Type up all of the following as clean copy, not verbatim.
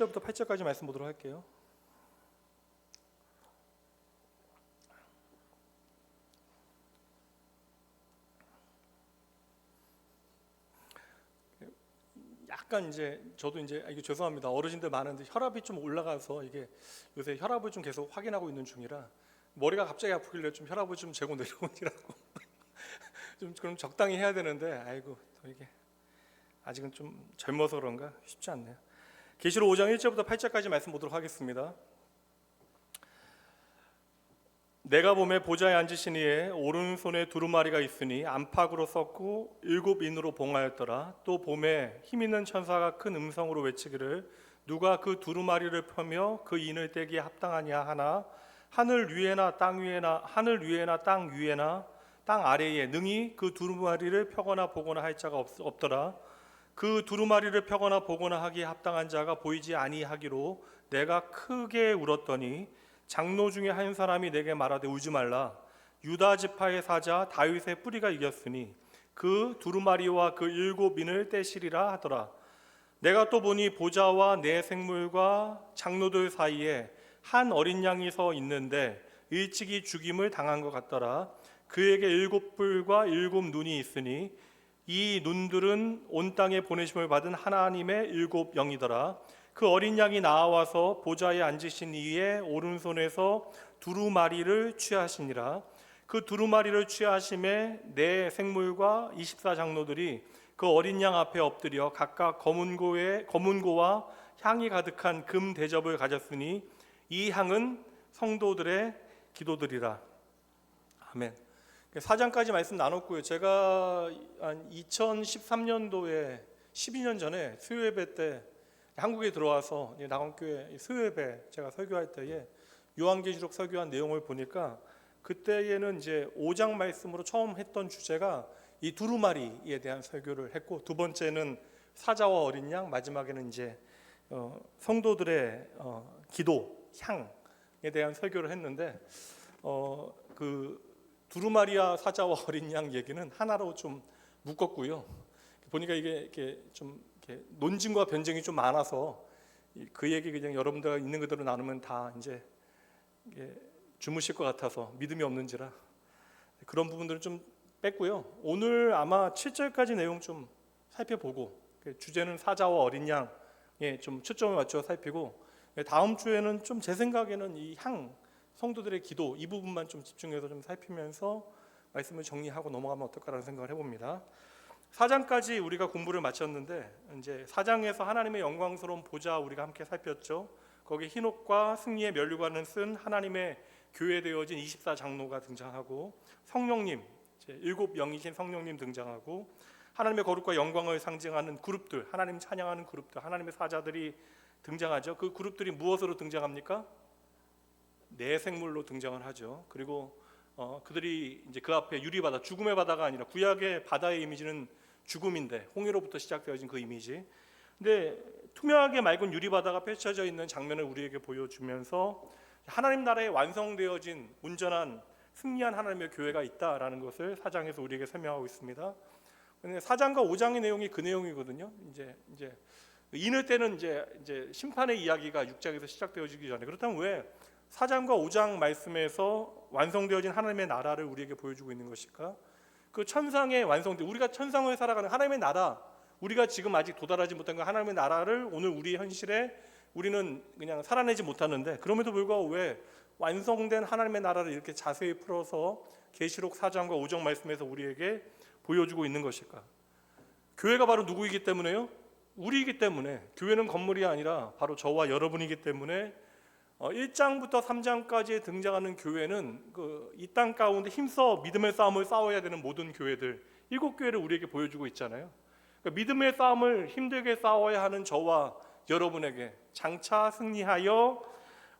1절부터 8절까지 말씀 보도록 할게요. 약간 이제 저도 이제 이게 죄송합니다. 어르신들 많은데 혈압이 좀 올라가서 이게 요새 혈압을 좀 계속 확인하고 있는 중이라 머리가 갑자기 아프길래 좀 혈압을 좀 재고 내려오니라고 좀 그럼 적당히 해야 되는데 아이고 또 이게 아직은 좀 젊어서 그런가 쉽지 않네요. 계시록 5장 1절부터 8절까지 말씀 보도록 하겠습니다. 내가 보매 보좌에 앉으신 이의 오른손에 두루마리가 있으니 안팎으로 썼고 7인으로 봉하였더라. 또 보매 힘 있는 천사가 큰 음성으로 외치기를 누가 그 두루마리를 펴며 그 인을 떼기에 합당하냐 하나 하늘 위에나 땅 위에나 하늘 위에나 땅 위에나 땅 아래에 능히 그 두루마리를 펴거나 보거나 할 자가 없더라. 그 두루마리를 펴거나 보거나 하기에 합당한 자가 보이지 아니하기로 내가 크게 울었더니 장로 중에 한 사람이 내게 말하되 울지 말라. 유다 지파의 사자 다윗의 뿌리가 이겼으니 그 두루마리와 그 7인을 떼시리라 하더라. 내가 또 보니 보좌와 내 생물과 장로들 사이에 한 어린 양이 서 있는데 일찍이 죽임을 당한 것 같더라. 그에게 7뿔과 7눈이 있으니 이 눈들은 온 땅에 보내심을 받은 하나님의 7영이더라. 그 어린 양이 나와서 보좌에 앉으신 이의 오른손에서 두루마리를 취하시니라. 그 두루마리를 취하심에 내 생물과 24장로들이 그 어린 양 앞에 엎드려 각각 검은고와 향이 가득한 금 대접을 가졌으니 이 향은 성도들의 기도들이라. 아멘. 4장까지 말씀 나눴고요. 제가 한 2013년도에 12년 전에 수요예배 때 한국에 들어와서 낙원교회 수요예배 제가 설교할 때에 요한계시록 설교한 내용을 보니까 그때에는 이제 5장 말씀으로 처음 했던 주제가 이 두루마리에 대한 설교를 했고, 두 번째는 사자와 어린 양, 마지막에는 이제 성도들의 기도, 향에 대한 설교를 했는데 그 두루마리와 사자와 어린 양 얘기는 하나로 좀 묶었고요. 보니까 이게 이렇게 좀 이렇게 논증과 변증이 좀 많아서 그 얘기 그냥 여러분들 있는 그대로 나누면 다 이제 주무실 것 같아서 믿음이 없는지라 그런 부분들은 좀 뺐고요. 오늘 아마 7절까지 내용 좀 살펴보고 주제는 사자와 어린 양에 좀 초점을 맞춰 살피고 다음 주에는 좀 제 생각에는 이 향, 성도들의 기도 이 부분만 좀 집중해서 좀 살피면서 말씀을 정리하고 넘어가면 어떨까라는 생각을 해봅니다. 4장까지 우리가 공부를 마쳤는데 이제 4장에서 하나님의 영광스러운 보좌 우리가 함께 살폈죠. 거기에 흰옷과 승리의 면류관을 쓴 하나님의 교회 되어진 24장로가 등장하고 성령님, 7영이신 성령님 등장하고 하나님의 거룩과 영광을 상징하는 그룹들, 하나님 찬양하는 그룹들, 하나님의 사자들이 등장하죠. 그 그룹들이 무엇으로 등장합니까? 내생물로 등장을 하죠. 그리고 그들이 이제 그 앞에 유리바다, 죽음의 바다가 아니라 구약의 바다의 이미지는 죽음인데 홍해로부터 시작되어진 그 이미지. 근데 투명하게 맑은 유리바다가 펼쳐져 있는 장면을 우리에게 보여주면서 하나님 나라에 완성되어진 온전한 승리한 하나님의 교회가 있다라는 것을 4장에서 우리에게 설명하고 있습니다. 4장과 5장의 내용이 그 내용이거든요. 이제 인을 때는 이제 심판의 이야기가 6장에서 시작되어지기 전에, 그렇다면 왜 4장과 5장 말씀에서 완성되어진 하나님의 나라를 우리에게 보여주고 있는 것일까? 그 천상의 완성된, 우리가 천상을 살아가는 하나님의 나라, 우리가 지금 아직 도달하지 못한 그 하나님의 나라를 오늘 우리 현실에 우리는 그냥 살아내지 못하는데, 그럼에도 불구하고 왜 완성된 하나님의 나라를 이렇게 자세히 풀어서 계시록 4장과 5장 말씀에서 우리에게 보여주고 있는 것일까? 교회가 바로 누구이기 때문에요? 우리이기 때문에. 교회는 건물이 아니라 바로 저와 여러분이기 때문에 1장부터 3장까지 등장하는 교회는 이 땅 가운데 힘써 믿음의 싸움을 싸워야 되는 모든 교회들 7교회를 우리에게 보여주고 있잖아요. 그러니까 믿음의 싸움을 힘들게 싸워야 하는 저와 여러분에게 장차 승리하여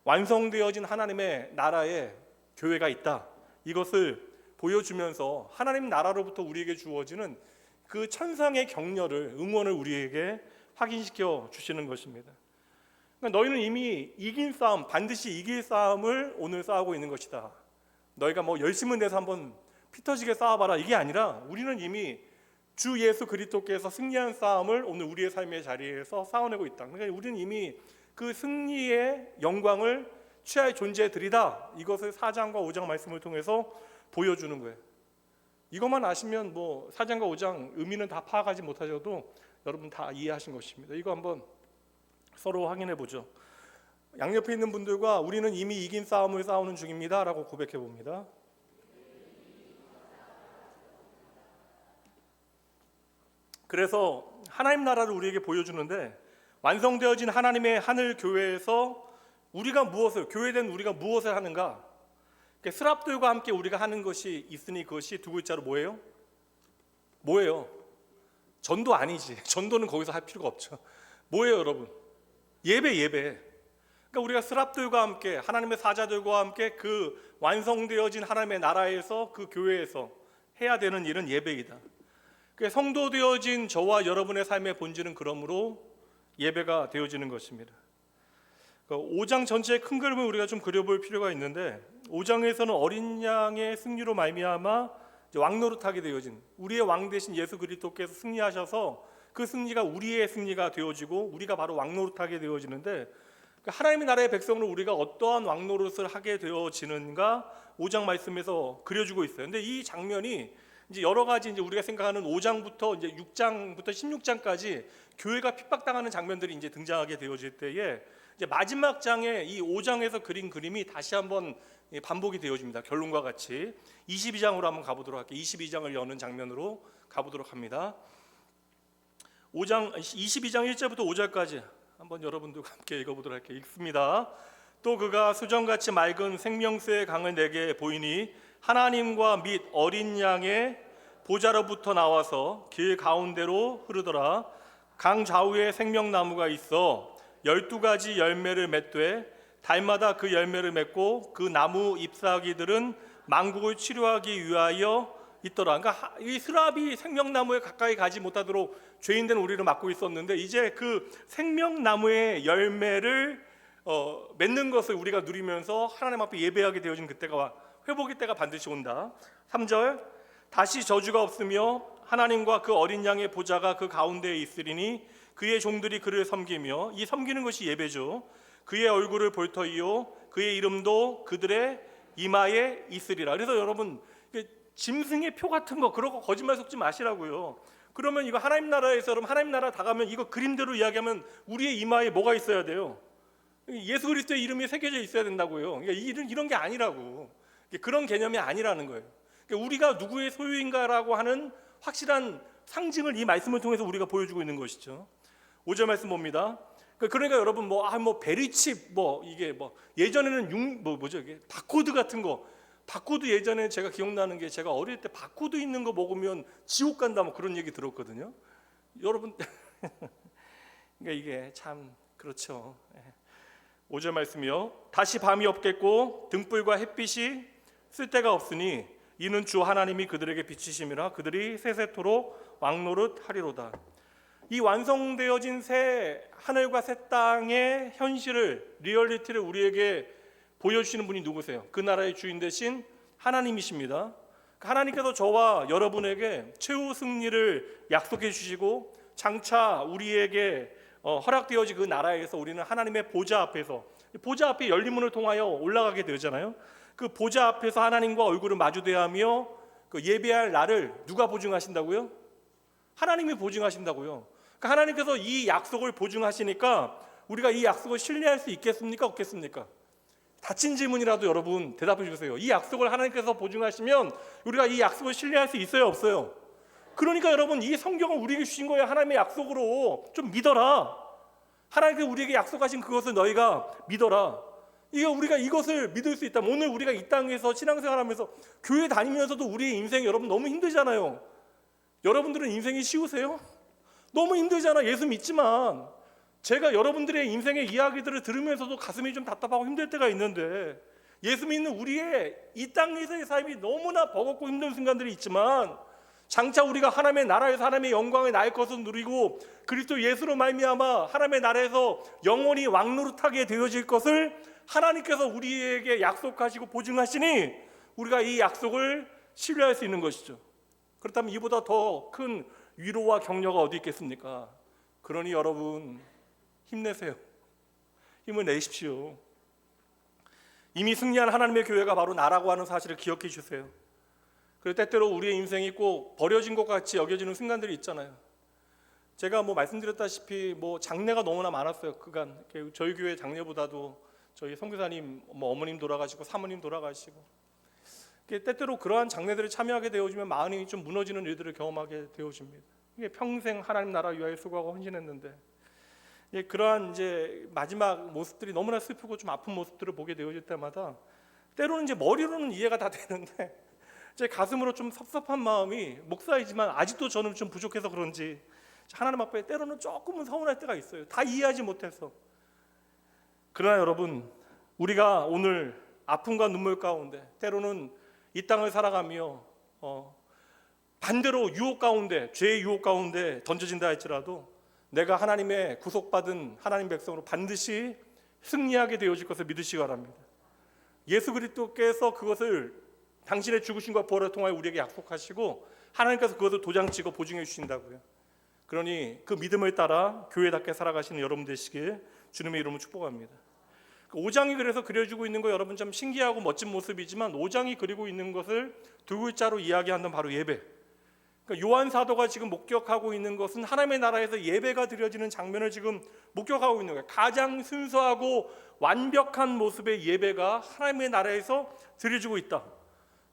완성되어진 하나님의 나라의 교회가 있다, 이것을 보여주면서 하나님 나라로부터 우리에게 주어지는 그 천상의 격려를, 응원을 우리에게 확인시켜 주시는 것입니다. 그러니까 너희는 이미 이긴 싸움, 반드시 이길 싸움을 오늘 싸우고 있는 것이다. 너희가 뭐 열심을 내서 한번 피 터지게 싸워봐라, 이게 아니라 우리는 이미 주 예수 그리스도께서 승리한 싸움을 오늘 우리의 삶의 자리에서 싸워내고 있다. 그러니까 우리는 이미 그 승리의 영광을 취할 존재들이다. 이것을 4장과 5장 말씀을 통해서 보여주는 거예요. 이것만 아시면 뭐 4장과 5장 의미는 다 파악하지 못하셔도 여러분 다 이해하신 것입니다. 이거 한번 서로 확인해 보죠. 양옆에 있는 분들과 우리는 이미 이긴 싸움을 싸우는 중입니다 라고 고백해 봅니다. 그래서 하나님 나라를 우리에게 보여주는데, 완성되어진 하나님의 하늘 교회에서 우리가 무엇을, 교회된 우리가 무엇을 하는가? 스랍들과 함께 우리가 하는 것이 있으니 그것이 두 글자로 뭐예요? 뭐예요? 전도 아니지. 전도는 거기서 할 필요가 없죠. 뭐예요, 여러분? 예배. 그러니까 우리가 스랍들과 함께, 하나님의 사자들과 함께 그 완성되어진 하나님의 나라에서, 그 교회에서 해야 되는 일은 예배이다. 성도 되어진 저와 여러분의 삶의 본질은 그러므로 예배가 되어지는 것입니다. 5장 전체의 큰 그림을 우리가 좀 그려볼 필요가 있는데, 5장에서는 어린 양의 승리로 말미암아 왕노릇하게 되어진, 우리의 왕 대신 예수 그리스도께서 승리하셔서 그 승리가 우리의 승리가 되어지고 우리가 바로 왕노릇하게 되어지는데, 하나님의 나라의 백성으로 우리가 어떠한 왕노릇을 하게 되어지는가 5장 말씀에서 그려주고 있어요. 근데 이 장면이 이제 여러 가지 이제 우리가 생각하는 5장부터 이제 6장부터 16장까지 교회가 핍박당하는 장면들이 이제 등장하게 되어질 때에, 이제 마지막 장에 이 5장에서 그린 그림이 다시 한번 반복이 되어집니다. 결론과 같이 22장으로 한번 가보도록 할게요. 22장을 여는 장면으로 가보도록 합니다. 5장 22장 1절부터 5절까지 한번 여러분들과 함께 읽어보도록 할게요. 읽습니다. 또 그가 수정같이 맑은 생명수의 강을 내게 보이니 하나님과 및 어린 양의 보좌로부터 나와서 길 가운데로 흐르더라. 강 좌우에 생명나무가 있어 12가지 열매를 맺되 달마다 그 열매를 맺고 그 나무 잎사귀들은 만국을 치료하기 위하여 있더라. 그러니까 이 스랍이 생명나무에 가까이 가지 못하도록 죄인된 우리를 막고 있었는데, 이제 그 생명나무의 열매를 맺는 것을 우리가 누리면서 하나님 앞에 예배하게 되어진 그때가, 회복의 때가 반드시 온다. 3절, 다시 저주가 없으며 하나님과 그 어린 양의 보좌가 그 가운데에 있으리니 그의 종들이 그를 섬기며, 이 섬기는 것이 예배죠. 그의 얼굴을 볼 터이요 그의 이름도 그들의 이마에 있으리라. 그래서 여러분, 짐승의 표 같은 거 그런 거 거짓말 속지 마시라고요. 그러면 이거 하나님 나라에서, 여러분 하나님 나라 다 가면 이거 그림대로 이야기하면 우리의 이마에 뭐가 있어야 돼요? 예수 그리스도의 이름이 새겨져 있어야 된다고요. 그러니까 이런 게 아니라고, 그런 개념이 아니라는 거예요. 그러니까 우리가 누구의 소유인가라고 하는 확실한 상징을 이 말씀을 통해서 우리가 보여주고 있는 것이죠. 5절 말씀 봅니다. 그러니까 여러분 베리칩 이게 예전에는 뭐죠 이게 바코드 같은 거, 바코드 예전에 제가 기억나는 게, 제가 어릴 때 바코드 있는 거 먹으면 지옥 간다 그런 얘기 들었거든요. 여러분 그러니까 이게 참 그렇죠. 5절 말씀이요. 다시 밤이 없겠고 등불과 햇빛이 쓸데가 없으니 이는 주 하나님이 그들에게 비치심이라 그들이 세세토록 왕노릇 하리로다. 이 완성되어진 새 하늘과 새 땅의 현실을, 리얼리티를 우리에게 보여주시는 분이 누구세요? 그 나라의 주인 되신 하나님이십니다. 하나님께서 저와 여러분에게 최후 승리를 약속해 주시고, 장차 우리에게 허락되어진 그 나라에서 우리는 하나님의 보좌 앞에서, 보좌 앞에 열린 문을 통하여 올라가게 되잖아요. 그 보좌 앞에서 하나님과 얼굴을 마주대야 하며 그 예배할 날을 누가 보증하신다고요? 하나님이 보증하신다고요. 그러니까 하나님께서 이 약속을 보증하시니까 우리가 이 약속을 신뢰할 수 있겠습니까? 없겠습니까? 닫힌 질문이라도 여러분 대답해 주세요. 이 약속을 하나님께서 보증하시면 우리가 이 약속을 신뢰할 수 있어요, 없어요? 그러니까 여러분, 이 성경을 우리에게 주신 거예요. 하나님의 약속으로 좀 믿어라. 하나님께서 우리에게 약속하신 그것을 너희가 믿어라. 우리가 이것을 믿을 수 있다면, 오늘 우리가 이 땅에서 신앙생활하면서 교회 다니면서도 우리의 인생이 여러분 너무 힘들잖아요. 여러분들은 인생이 쉬우세요? 너무 힘들잖아. 예수 믿지만 제가 여러분들의 인생의 이야기들을 들으면서도 가슴이 좀 답답하고 힘들 때가 있는데, 예수 믿는 우리의 이 땅에서의 삶이 너무나 버겁고 힘든 순간들이 있지만, 장차 우리가 하나님의 나라에서 하나님의 영광을 나의 것을 누리고 그리스도 예수로 말미암아 하나님의 나라에서 영원히 왕노릇하게 되어질 것을 하나님께서 우리에게 약속하시고 보증하시니 우리가 이 약속을 신뢰할 수 있는 것이죠. 그렇다면 이보다 더 큰 위로와 격려가 어디 있겠습니까? 그러니 여러분 힘내세요. 힘을 내십시오. 이미 승리한 하나님의 교회가 바로 나라고 하는 사실을 기억해 주세요. 그리고 때때로 우리의 인생이 꼭 버려진 것 같이 여겨지는 순간들이 있잖아요. 제가 말씀드렸다시피 장례가 너무나 많았어요. 그간 저희 교회 장례보다도 저희 선교사님 어머님 돌아가시고 사모님 돌아가시고, 때때로 그러한 장례들에 참여하게 되어지면 마음이 좀 무너지는 일들을 경험하게 되어집니다. 이게 평생 하나님 나라 위하여 수고하고 헌신했는데, 그러한 이제 마지막 모습들이 너무나 슬프고 좀 아픈 모습들을 보게 되어질 때마다 때로는 이제 머리로는 이해가 다 되는데 제 가슴으로 좀 섭섭한 마음이, 목사이지만 아직도 저는 좀 부족해서 그런지 하나님 앞에 때로는 조금은 서운할 때가 있어요. 다 이해하지 못해서. 그러나 여러분, 우리가 오늘 아픔과 눈물 가운데 때로는 이 땅을 살아가며 반대로 유혹 가운데, 죄의 유혹 가운데 던져진다 할지라도 내가 하나님의 구속받은 하나님 백성으로 반드시 승리하게 되어질 것을 믿으시기 바랍니다. 예수 그리스도께서 그것을 당신의 죽으심과 부활을 통하여 우리에게 약속하시고 하나님께서 그것을 도장찍어 보증해 주신다고요. 그러니 그 믿음을 따라 교회답게 살아가시는 여러분 되시길 주님의 이름으로 축복합니다. 5장이 그래서 그려주고 있는 거 여러분 참 신기하고 멋진 모습이지만 5장이 그리고 있는 것을 두 글자로 이야기한다면 바로 예배. 그러니까 요한 사도가 지금 목격하고 있는 것은 하나님의 나라에서 예배가 드려지는 장면을 지금 목격하고 있는 거예요. 가장 순수하고 완벽한 모습의 예배가 하나님의 나라에서 드려지고 있다.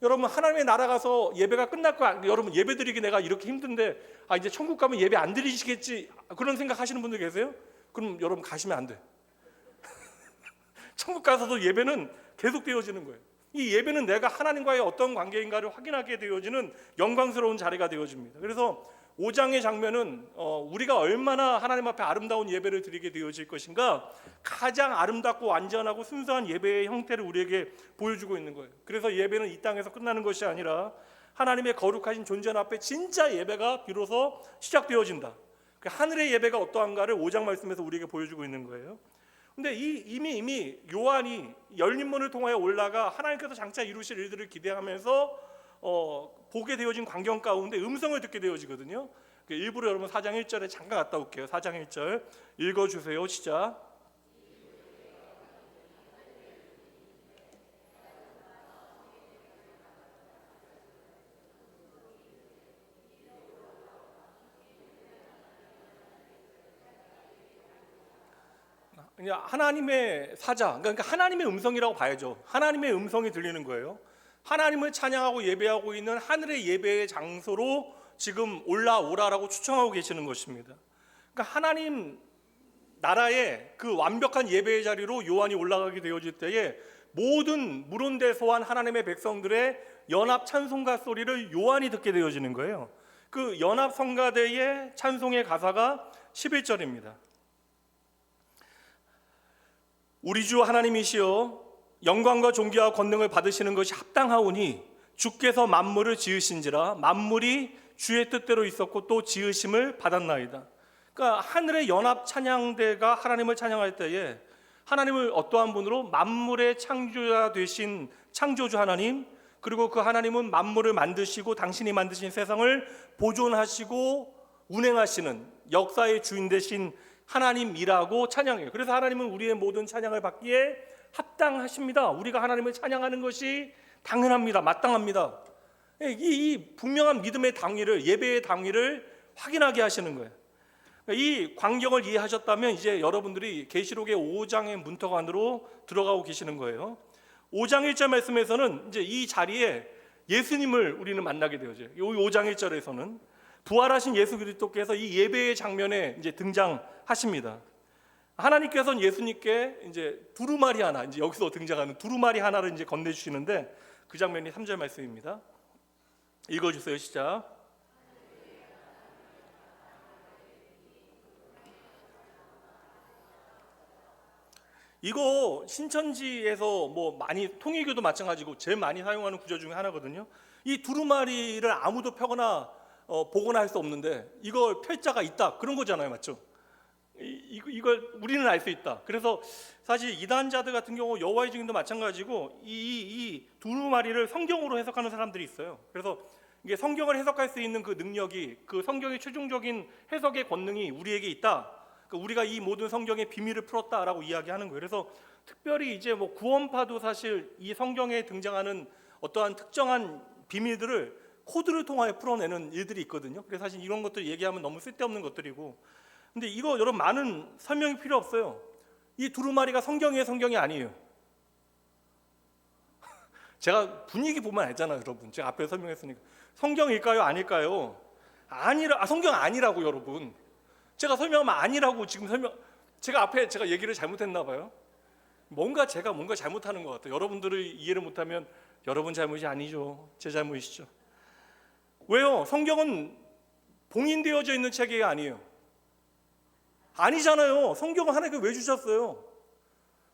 여러분, 하나님의 나라 가서 예배가 끝날 거야. 여러분, 예배 드리기 내가 이렇게 힘든데 이제 천국 가면 예배 안 드리시겠지, 그런 생각 하시는 분들 계세요? 그럼 여러분 가시면 안 돼. 천국 가서도 예배는 계속 되어지는 거예요. 이 예배는 내가 하나님과의 어떤 관계인가를 확인하게 되어지는 영광스러운 자리가 되어집니다. 그래서 5장의 장면은 우리가 얼마나 하나님 앞에 아름다운 예배를 드리게 되어질 것인가, 가장 아름답고 완전하고 순수한 예배의 형태를 우리에게 보여주고 있는 거예요. 그래서 예배는 이 땅에서 끝나는 것이 아니라 하나님의 거룩하신 존재 앞에 진짜 예배가 비로소 시작되어진다. 그 하늘의 예배가 어떠한가를 5장 말씀에서 우리에게 보여주고 있는 거예요. 근데 이미 요한이 열린 문을 통하여 올라가 하나님께서 장차 이루실 일들을 기대하면서 보게 되어진 광경 가운데 음성을 듣게 되어지거든요. 일부러 여러분 4장 1절에 잠깐 갔다 올게요. 4장 1절 읽어주세요. 시작. 하나님의 사자, 그러니까 하나님의 음성이라고 봐야죠. 하나님의 음성이 들리는 거예요. 하나님을 찬양하고 예배하고 있는 하늘의 예배의 장소로 지금 올라오라라고 초청하고 계시는 것입니다. 그러니까 하나님 나라의 그 완벽한 예배의 자리로 요한이 올라가게 되어질 때에 모든 물온대 소환 하나님의 백성들의 연합 찬송가 소리를 요한이 듣게 되어지는 거예요. 그 연합 성가대의 찬송의 가사가 11절입니다. 우리 주 하나님이시여, 영광과 존귀와 권능을 받으시는 것이 합당하오니 주께서 만물을 지으신지라 만물이 주의 뜻대로 있었고 또 지으심을 받았나이다. 그러니까 하늘의 연합 찬양대가 하나님을 찬양할 때에 하나님을 어떠한 분으로 만물의 창조자 되신 창조주 하나님, 그리고 그 하나님은 만물을 만드시고 당신이 만드신 세상을 보존하시고 운행하시는 역사의 주인 되신 하나님이라고 찬양해요. 그래서 하나님은 우리의 모든 찬양을 받기에 합당하십니다. 우리가 하나님을 찬양하는 것이 당연합니다. 마땅합니다. 이 분명한 믿음의 당위를, 예배의 당위를 확인하게 하시는 거예요. 이 광경을 이해하셨다면 이제 여러분들이 계시록의 5장의 문턱 안으로 들어가고 계시는 거예요. 5장 1절 말씀에서는 이제 이 자리에 예수님을 우리는 만나게 되어져요. 5장 1절에서는 부활하신 예수 그리스도께서 이 예배의 장면에 이제 등장하십니다. 하나님께서는 예수님께 이제 두루마리 하나, 이제 여기서 등장하는 두루마리 하나를 이제 건네주시는데 그 장면이 3절 말씀입니다. 읽어주세요. 시작. 이거 신천지에서 많이, 통일교도 마찬가지고 제일 많이 사용하는 구절 중에 하나거든요. 이 두루마리를 아무도 펴거나 보거나 할 수 없는데 이걸 펼 자가 있다, 그런 거잖아요. 맞죠? 이걸 우리는 알 수 있다. 그래서 사실 이단자들 같은 경우 여호와의 증인도 마찬가지고 이 두루마리를 성경으로 해석하는 사람들이 있어요. 그래서 이게 성경을 해석할 수 있는 그 능력이, 그 성경의 최종적인 해석의 권능이 우리에게 있다, 그러니까 우리가 이 모든 성경의 비밀을 풀었다라고 이야기하는 거예요. 그래서 특별히 이제 뭐 구원파도 사실 이 성경에 등장하는 어떠한 특정한 비밀들을 코드를 통하여 풀어내는 일들이 있거든요. 그래서 사실 이런 것들 얘기하면 너무 쓸데없는 것들이고, 근데 이거 여러분 많은 설명이 필요 없어요. 이 두루마리가 성경이에요, 성경이 아니에요? 제가 분위기 보면 알잖아요, 여러분. 제가 앞에 설명했으니까. 성경일까요, 아닐까요? 성경 아니라고, 여러분. 제가 설명하면 아니라고 지금 제가 앞에 제가 얘기를 잘못했나 봐요. 제가 뭔가 잘못하는 것 같아요. 여러분들을 이해를 못하면 여러분 잘못이 아니죠, 제 잘못이죠. 왜요? 성경은 봉인되어져 있는 책이 아니에요. 아니잖아요. 성경을 하나님께 왜 주셨어요?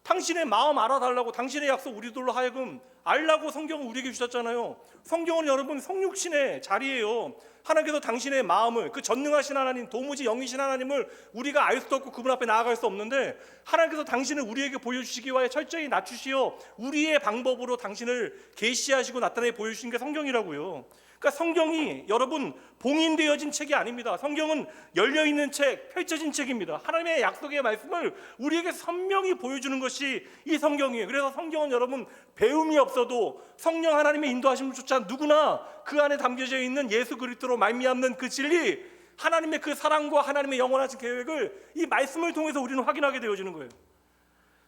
당신의 마음 알아달라고, 당신의 약속 우리들로 하여금 알라고 성경을 우리에게 주셨잖아요. 성경은 여러분 성육신의 자리예요. 하나님께서 당신의 마음을, 그 전능하신 하나님, 도무지 영이신 하나님을 우리가 알 수도 없고 그분 앞에 나아갈 수 없는데, 하나님께서 당신을 우리에게 보여주시기 위하여 철저히 낮추시어 우리의 방법으로 당신을 계시하시고 나타내 보여주신 게 성경이라고요. 그러니까 성경이 여러분 봉인되어진 책이 아닙니다. 성경은 열려있는 책, 펼쳐진 책입니다. 하나님의 약속의 말씀을 우리에게 선명히 보여주는 것이 이 성경이에요. 그래서 성경은 여러분 배움이 없어도 성령 하나님의 인도하심조차 누구나 그 안에 담겨져 있는 예수 그리스도로 말미암는 그 진리, 하나님의 그 사랑과 하나님의 영원하신 계획을 이 말씀을 통해서 우리는 확인하게 되어지는 거예요.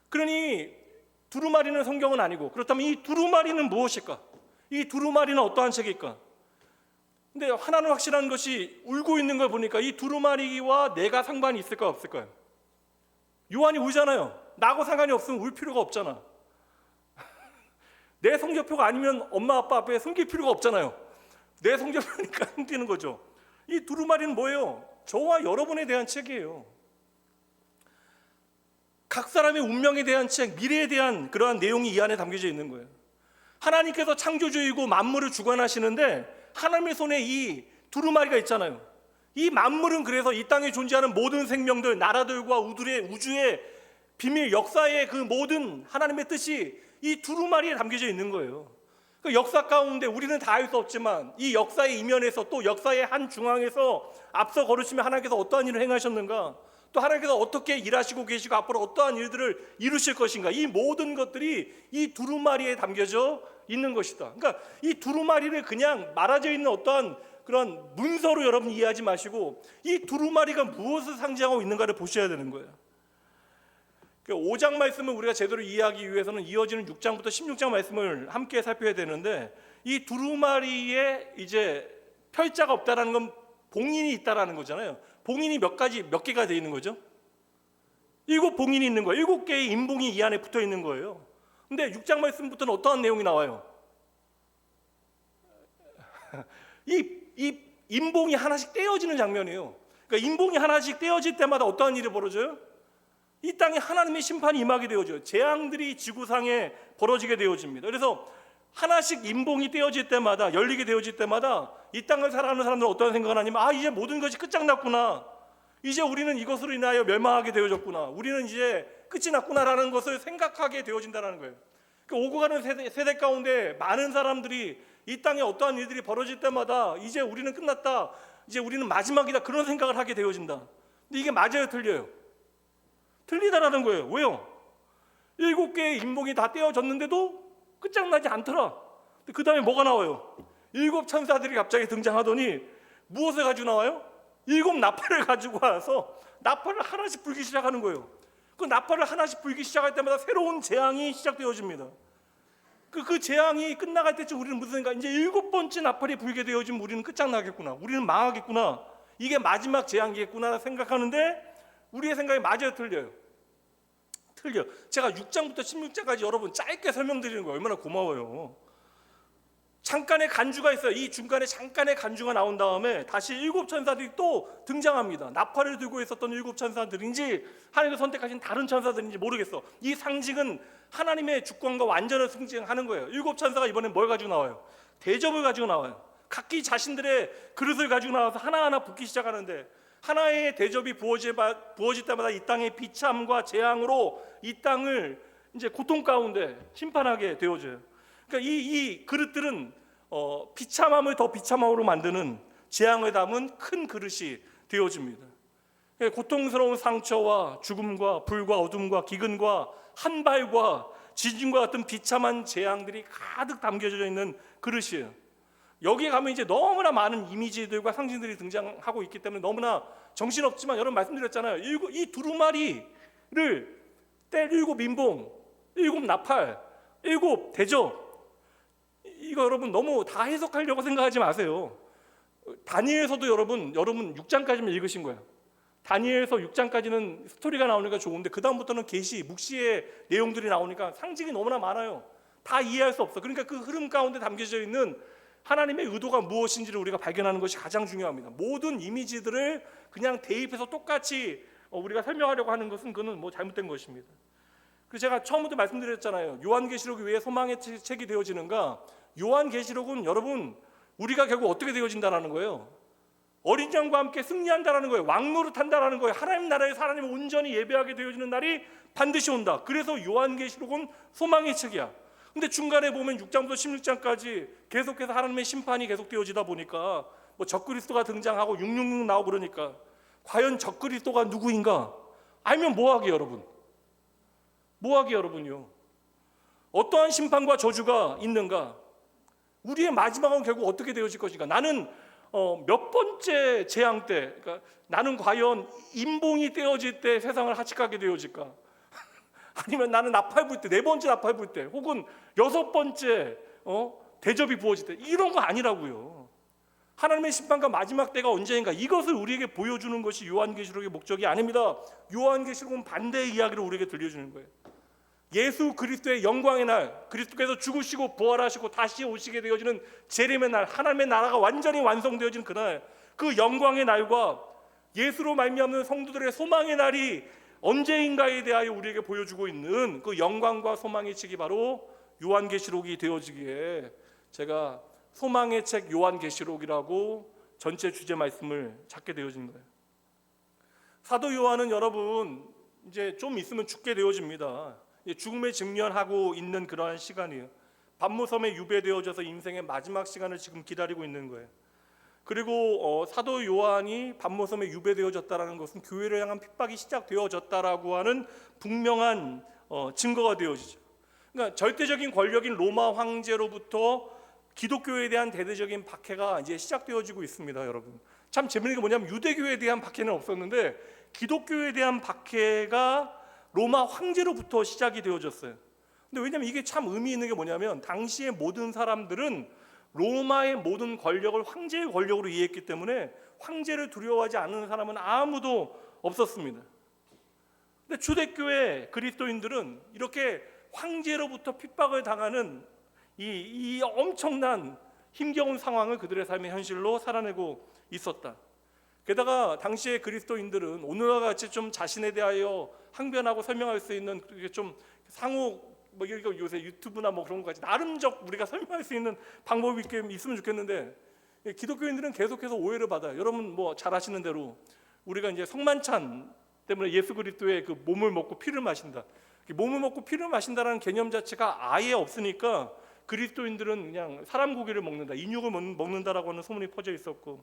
그러니 두루마리는 성경은 아니고, 그렇다면 이 두루마리는 무엇일까? 이 두루마리는 어떠한 책일까? 근데 하나는 확실한 것이, 울고 있는 걸 보니까 이 두루마리와 내가 상관이 있을까 없을까요? 요한이 울잖아요. 나하고 상관이 없으면 울 필요가 없잖아. 내 성적표가 아니면 엄마 아빠 앞에 숨길 필요가 없잖아요. 내 성적표니까 숨기는 거죠. 이 두루마리는 뭐예요? 저와 여러분에 대한 책이에요. 각 사람의 운명에 대한 책, 미래에 대한 그러한 내용이 이 안에 담겨져 있는 거예요. 하나님께서 창조주이고 만물을 주관하시는데 하나님의 손에 이 두루마리가 있잖아요. 이 만물은, 그래서 이 땅에 존재하는 모든 생명들, 나라들과 우주의 비밀, 역사의 그 모든 하나님의 뜻이 이 두루마리에 담겨져 있는 거예요. 그 역사 가운데 우리는 다 알 수 없지만 이 역사의 이면에서, 또 역사의 한 중앙에서 앞서 걸으시며 하나님께서 어떠한 일을 행하셨는가, 또 하나님께서 어떻게 일하시고 계시고 앞으로 어떠한 일들을 이루실 것인가, 이 모든 것들이 이 두루마리에 담겨져 있는 것이다. 그러니까 이 두루마리를 그냥 말아져 있는 어떠한 그런 문서로 여러분 이해하지 마시고, 이 두루마리가 무엇을 상징하고 있는가를 보셔야 되는 거예요. 5장 말씀을 우리가 제대로 이해하기 위해서는 이어지는 6장부터 16장 말씀을 함께 살펴야 되는데, 이 두루마리에 이제 펼자가 없다라는 건 봉인이 있다라는 거잖아요. 봉인이 몇 개가 되어 있는 거죠? 7 봉인이 있는 거예요. 7개의 인봉이 이 안에 붙어 있는 거예요. 근데 6장 말씀부터는 어떠한 내용이 나와요? 이 인봉이 하나씩 떼어지는 장면이에요. 그러니까 인봉이 하나씩 떼어질 때마다 어떠한 일이 벌어져요? 이 땅에 하나님의 심판이 임하게 되어져요. 재앙들이 지구상에 벌어지게 되어집니다. 그래서 하나씩 인봉이 떼어질 때마다, 열리게 되어질 때마다 이 땅을 살아가는 사람들은 어떤 생각을 하냐면, 이제 모든 것이 끝장났구나, 이제 우리는 이것으로 인하여 멸망하게 되어졌구나, 우리는 이제 끝이 났구나라는 것을 생각하게 되어진다는 거예요. 오고 가는 세대 가운데 많은 사람들이 이 땅에 어떠한 일들이 벌어질 때마다 이제 우리는 끝났다, 이제 우리는 마지막이다, 그런 생각을 하게 되어진다. 근데 이게 맞아요, 틀려요? 틀리다라는 거예요. 왜요? 7개의 인봉이 다 떼어졌는데도 끝장나지 않더라. 그 다음에 뭐가 나와요? 7 천사들이 갑자기 등장하더니 무엇을 가지고 나와요? 7 나팔을 가지고 와서 나팔을 하나씩 불기 시작하는 거예요. 그 나팔을 하나씩 불기 시작할 때마다 새로운 재앙이 시작되어집니다. 그 재앙이 끝나갈 때쯤 우리는 무슨 생각? 이제 7번째 나팔이 불게 되어지면 우리는 끝장나겠구나, 우리는 망하겠구나, 이게 마지막 재앙이겠구나 생각하는데, 우리의 생각이 맞아요, 틀려요? 틀려. 제가 6장부터 16장까지 여러분 짧게 설명드리는 거 얼마나 고마워요. 잠깐의 간주가 있어요. 이 중간에 잠깐의 간주가 나온 다음에 다시 7 천사들이 또 등장합니다. 나팔을 들고 있었던 7 천사들인지 하나님께서 선택하신 다른 천사들인지 모르겠어. 이 상징은 하나님의 주권과 완전을 상징하는 거예요. 7 천사가 이번에 뭘 가지고 나와요? 대접을 가지고 나와요. 각기 자신들의 그릇을 가지고 나와서 하나하나 붓기 시작하는데, 하나의 대접이 부어질 때마다 이 땅의 비참과 재앙으로 이 땅을 이제 고통 가운데 심판하게 되어져요. 그러니까 이 그릇들은 비참함을 더 비참함으로 만드는 재앙을 담은 큰 그릇이 되어집니다. 고통스러운 상처와 죽음과 불과 어둠과 기근과 한발과 지진과 같은 비참한 재앙들이 가득 담겨져 있는 그릇이에요. 여기에 가면 이제 너무나 많은 이미지들과 상징들이 등장하고 있기 때문에 너무나 정신없지만, 여러분 말씀드렸잖아요. 이 두루마리를 뗄 7인봉, 7나팔, 7대접, 이거 여러분 너무 다 해석하려고 생각하지 마세요. 다니엘서도 여러분 6장까지만 읽으신 거예요. 다니엘서 6장까지는 스토리가 나오니까 좋은데 그 다음부터는 계시, 묵시의 내용들이 나오니까 상징이 너무나 많아요. 다 이해할 수 없어. 그러니까 그 흐름 가운데 담겨져 있는 하나님의 의도가 무엇인지를 우리가 발견하는 것이 가장 중요합니다. 모든 이미지들을 그냥 대입해서 똑같이 우리가 설명하려고 하는 것은 그건 잘못된 것입니다. 그래서 제가 처음부터 말씀드렸잖아요. 요한계시록이 왜 소망의 책이 되어지는가? 요한계시록은 여러분 우리가 결국 어떻게 되어진다는 거예요? 어린 양과 함께 승리한다라는 거예요. 왕노릇한다라는 거예요. 하나님 나라에 하나님을 온전히 예배하게 되어지는 날이 반드시 온다. 그래서 요한계시록은 소망의 책이야. 근데 중간에 보면 6장부터 16장까지 계속해서 하나님의 심판이 계속되어지다 보니까 적그리스도가 등장하고 666 나오고 그러니까 과연 적그리스도가 누구인가? 알면 뭐하게 여러분? 뭐하게 여러분요? 어떠한 심판과 저주가 있는가? 우리의 마지막은 결국 어떻게 되어질 것인가? 나는 몇 번째 재앙 때, 그러니까 나는 과연 인봉이 떼어질 때 세상을 하직하게 되어질까? 아니면 나는 나팔 불 때, 4번째 나팔 불 때, 혹은 6번째 대접이 부어질 때, 이런 거 아니라고요. 하나님의 심판과 마지막 때가 언제인가, 이것을 우리에게 보여주는 것이 요한계시록의 목적이 아닙니다. 요한계시록은 반대의 이야기를 우리에게 들려주는 거예요. 예수 그리스도의 영광의 날, 그리스도께서 죽으시고 부활하시고 다시 오시게 되어지는 재림의 날, 하나님의 나라가 완전히 완성되어지는 그날, 그 영광의 날과 예수로 말미암는 성도들의 소망의 날이 언제인가에 대하여 우리에게 보여주고 있는 그 영광과 소망의 책이 바로 요한계시록이 되어지기에 제가 소망의 책 요한계시록이라고 전체 주제 말씀을 찾게 되어진 거예요. 사도 요한은 여러분 이제 좀 있으면 죽게 되어집니다. 죽음에 직면하고 있는 그러한 시간이에요. 밤모섬에 유배되어져서 인생의 마지막 시간을 지금 기다리고 있는 거예요. 그리고 사도 요한이 밤모섬에 유배되어졌다는 것은 교회를 향한 핍박이 시작되어졌다라고 하는 분명한 증거가 되어지죠. 그러니까 절대적인 권력인 로마 황제로부터 기독교에 대한 대대적인 박해가 이제 시작되어지고 있습니다, 여러분. 참 재밌는 게 뭐냐면 유대교에 대한 박해는 없었는데 기독교에 대한 박해가 로마 황제로부터 시작이 되어졌어요. 근데 왜냐하면 이게 참 의미 있는 게 뭐냐면 당시의 모든 사람들은 로마의 모든 권력을 황제의 권력으로 이해했기 때문에 황제를 두려워하지 않는 사람은 아무도 없었습니다. 근데 초대교회 그리스도인들은 이렇게 황제로부터 핍박을 당하는 이 엄청난 힘겨운 상황을 그들의 삶의 현실로 살아내고 있었다. 게다가 당시의 그리스도인들은 오늘과 같이 좀 자신에 대하여 항변하고 설명할 수 있는 좀 상호 이거 요새 유튜브나 그런 거 같이 나름적 우리가 설명할 수 있는 방법이 있으면 좋겠는데 기독교인들은 계속해서 오해를 받아요. 여러분 잘 아시는 대로 우리가 이제 성만찬 때문에 예수 그리스도의 그 몸을 먹고 피를 마신다. 몸을 먹고 피를 마신다라는 개념 자체가 아예 없으니까 그리스도인들은 그냥 사람 고기를 먹는다, 인육을 먹는다라고 하는 소문이 퍼져 있었고,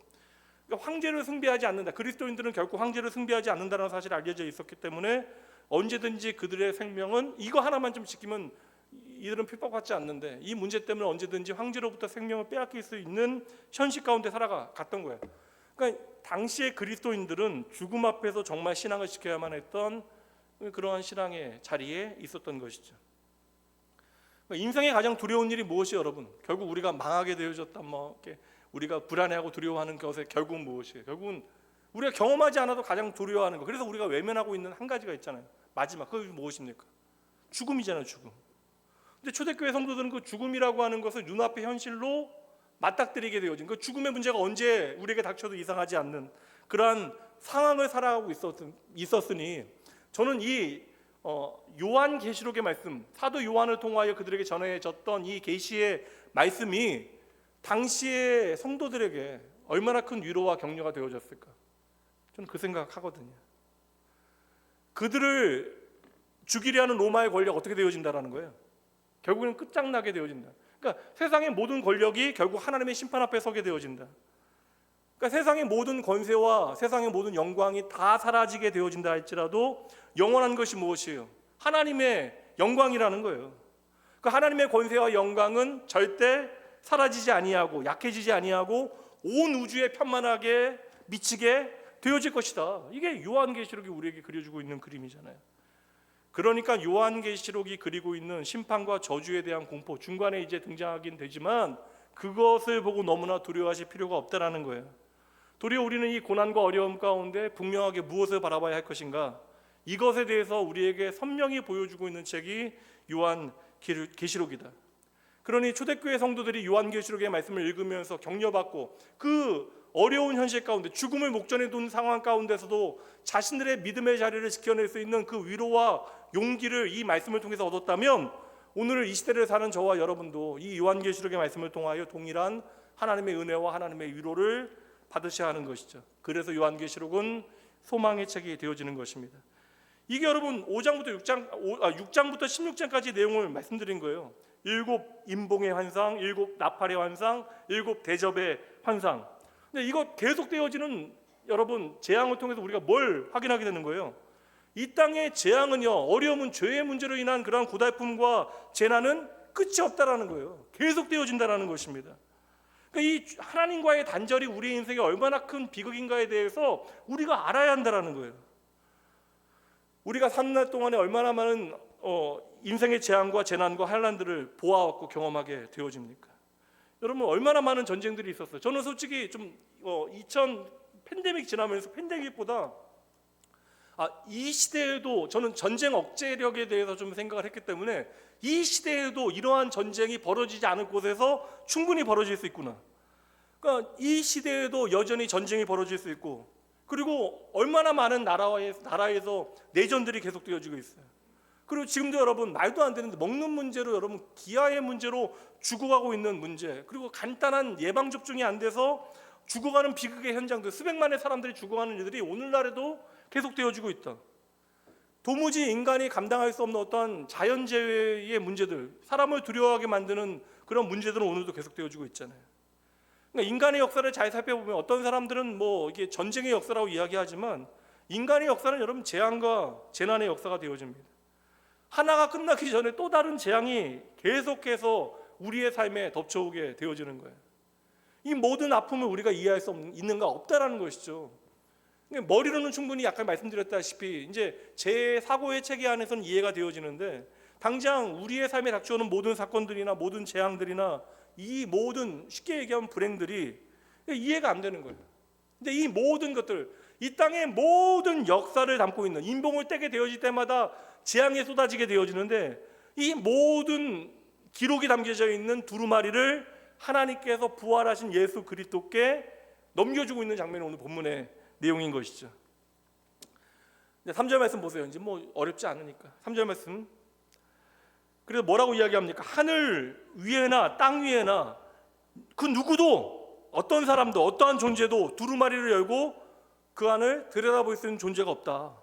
그러니까 황제를 숭배하지 않는다. 그리스도인들은 결코 황제를 숭배하지 않는다는 사실이 알려져 있었기 때문에 언제든지 그들의 생명은 이거 하나만 좀 지키면 이들은 핍박받지 않는데 이 문제 때문에 언제든지 황제로부터 생명을 빼앗길 수 있는 현실 가운데 살아갔던 거예요. 그러니까 당시의 그리스도인들은 죽음 앞에서 정말 신앙을 지켜야만 했던 그러한 신앙의 자리에 있었던 것이죠. 그러니까 인생의 가장 두려운 일이 무엇이에요, 여러분? 결국 우리가 망하게 되어졌다, 이렇게 우리가 불안해하고 두려워하는 것의 결국은 무엇이에요? 결국은 우리가 경험하지 않아도 가장 두려워하는 거. 그래서 우리가 외면하고 있는 한 가지가 있잖아요. 마지막 그게 무엇입니까? 죽음이잖아요, 죽음. 근데 초대교회 성도들은 그 죽음이라고 하는 것을 눈앞의 현실로 맞닥뜨리게 되어진 그 죽음의 문제가 언제 우리에게 닥쳐도 이상하지 않는 그러한 상황을 살아가고 있었으니 저는 이 요한계시록의 말씀, 사도 요한을 통하여 그들에게 전해졌던 이 계시의 말씀이 당시의 성도들에게 얼마나 큰 위로와 격려가 되어졌을까? 저는 그 생각하거든요. 그들을 죽이려 하는 로마의 권력 어떻게 되어진다라는 거예요? 결국은 끝장나게 되어진다. 그러니까 세상의 모든 권력이 결국 하나님의 심판 앞에 서게 되어진다. 그러니까 세상의 모든 권세와 세상의 모든 영광이 다 사라지게 되어진다 할지라도 영원한 것이 무엇이에요? 하나님의 영광이라는 거예요. 그 하나님의 권세와 영광은 절대 사라지지 아니하고 약해지지 아니하고 온 우주에 편만하게 미치게 되어질 것이다. 이게 요한계시록이 우리에게 그려주고 있는 그림이잖아요. 그러니까 요한계시록이 그리고 있는 심판과 저주에 대한 공포, 중간에 이제 등장하긴 되지만 그것을 보고 너무나 두려워하실 필요가 없다라는 거예요. 도리어 우리는 이 고난과 어려움 가운데 분명하게 무엇을 바라봐야 할 것인가, 이것에 대해서 우리에게 선명히 보여주고 있는 책이 요한계시록이다. 그러니 초대교회 성도들이 요한계시록의 말씀을 읽으면서 격려받고 그 어려운 현실 가운데, 죽음을 목전에 둔 상황 가운데서도 자신들의 믿음의 자리를 지켜낼 수 있는 그 위로와 용기를 이 말씀을 통해서 얻었다면, 오늘 이 시대를 사는 저와 여러분도 이 요한계시록의 말씀을 통하여 동일한 하나님의 은혜와 하나님의 위로를 받으셔야 하는 것이죠. 그래서 요한계시록은 소망의 책이 되어지는 것입니다. 이게 여러분 6장부터 16장까지 내용을 말씀드린 거예요. 7 임봉의 환상, 7 나팔의 환상, 7 대접의 환상. 근데 이거 계속되어지는 여러분 재앙을 통해서 우리가 뭘 확인하게 되는 거예요? 이 땅의 재앙은요, 어려움은 죄의 문제로 인한 그러한 고달픔과 재난은 끝이 없다라는 거예요. 계속되어진다라는 것입니다. 그러니까 이 하나님과의 단절이 우리 인생에 얼마나 큰 비극인가에 대해서 우리가 알아야 한다라는 거예요. 우리가 사는 날 동안에 얼마나 많은 인생의 재앙과 재난과 환난들을 보아왔고 경험하게 되어집니까? 여러분, 얼마나 많은 전쟁들이 있었어요. 저는 솔직히 좀 2000 팬데믹 지나면서 팬데믹보다 이 시대에도 저는 전쟁 억제력에 대해서 좀 생각을 했기 때문에 이 시대에도 이러한 전쟁이 벌어지지 않을 곳에서 충분히 벌어질 수 있구나. 그러니까 이 시대에도 여전히 전쟁이 벌어질 수 있고, 그리고 얼마나 많은 나라에서 내전들이 계속되어지고 있어요. 그리고 지금도 여러분 말도 안 되는데 먹는 문제로, 여러분 기아의 문제로 죽어가고 있는 문제, 그리고 간단한 예방접종이 안 돼서 죽어가는 비극의 현장들, 수백만의 사람들이 죽어가는 일들이 오늘날에도 계속되어지고 있다. 도무지 인간이 감당할 수 없는 어떠한 자연재해의 문제들, 사람을 두려워하게 만드는 그런 문제들은 오늘도 계속되어지고 있잖아요. 그러니까 인간의 역사를 잘 살펴보면 어떤 사람들은 이게 전쟁의 역사라고 이야기하지만, 인간의 역사는 여러분 재앙과 재난의 역사가 되어집니다. 하나가 끝나기 전에 또 다른 재앙이 계속해서 우리의 삶에 덮쳐오게 되어지는 거예요. 이 모든 아픔을 우리가 이해할 수 있는가 없다라는 것이죠. 머리로는 충분히 아까 말씀드렸다시피 이제 제 사고의 체계 안에서는 이해가 되어지는데, 당장 우리의 삶에 닥쳐오는 모든 사건들이나 모든 재앙들이나 이 모든, 쉽게 얘기하면 불행들이 이해가 안 되는 거예요. 근데 이 모든 것들, 이 땅의 모든 역사를 담고 있는, 인봉을 떼게 되어질 때마다 재앙이 쏟아지게 되어지는데, 이 모든 기록이 담겨져 있는 두루마리를 하나님께서 부활하신 예수 그리스도께 넘겨주고 있는 장면이 오늘 본문의 내용인 것이죠. 3절 말씀 보세요. 이제 어렵지 않으니까 3절 말씀. 그래서 뭐라고 이야기합니까? 하늘 위에나 땅 위에나 그 누구도, 어떤 사람도, 어떠한 존재도 두루마리를 열고 그 안을 들여다볼 수 있는 존재가 없다.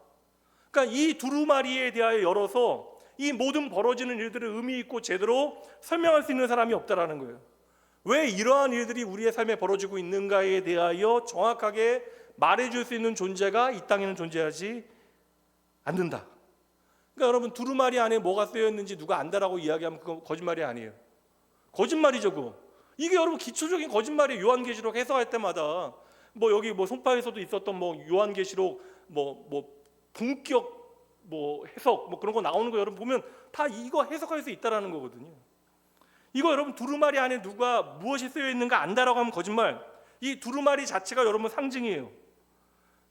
그러니까 이 두루마리에 대하여 열어서 이 모든 벌어지는 일들을 의미 있고 제대로 설명할 수 있는 사람이 없다라는 거예요. 왜 이러한 일들이 우리의 삶에 벌어지고 있는가에 대하여 정확하게 말해줄 수 있는 존재가 이 땅에는 존재하지 않는다. 그러니까 여러분, 두루마리 안에 뭐가 쓰여있는지 누가 안다라고 이야기하면 그거 거짓말이 아니에요. 거짓말이죠. 그거. 이게 여러분 기초적인 거짓말이에요. 요한계시록 해석할 때마다 여기 송파에서도 있었던 요한계시록 본격 해석 그런 거 나오는 거 여러분 보면 다 이거 해석할 수 있다라는 거거든요. 이거 여러분 두루마리 안에 누가 무엇이 쓰여 있는가 안다라고 하면 거짓말. 이 두루마리 자체가 여러분 상징이에요.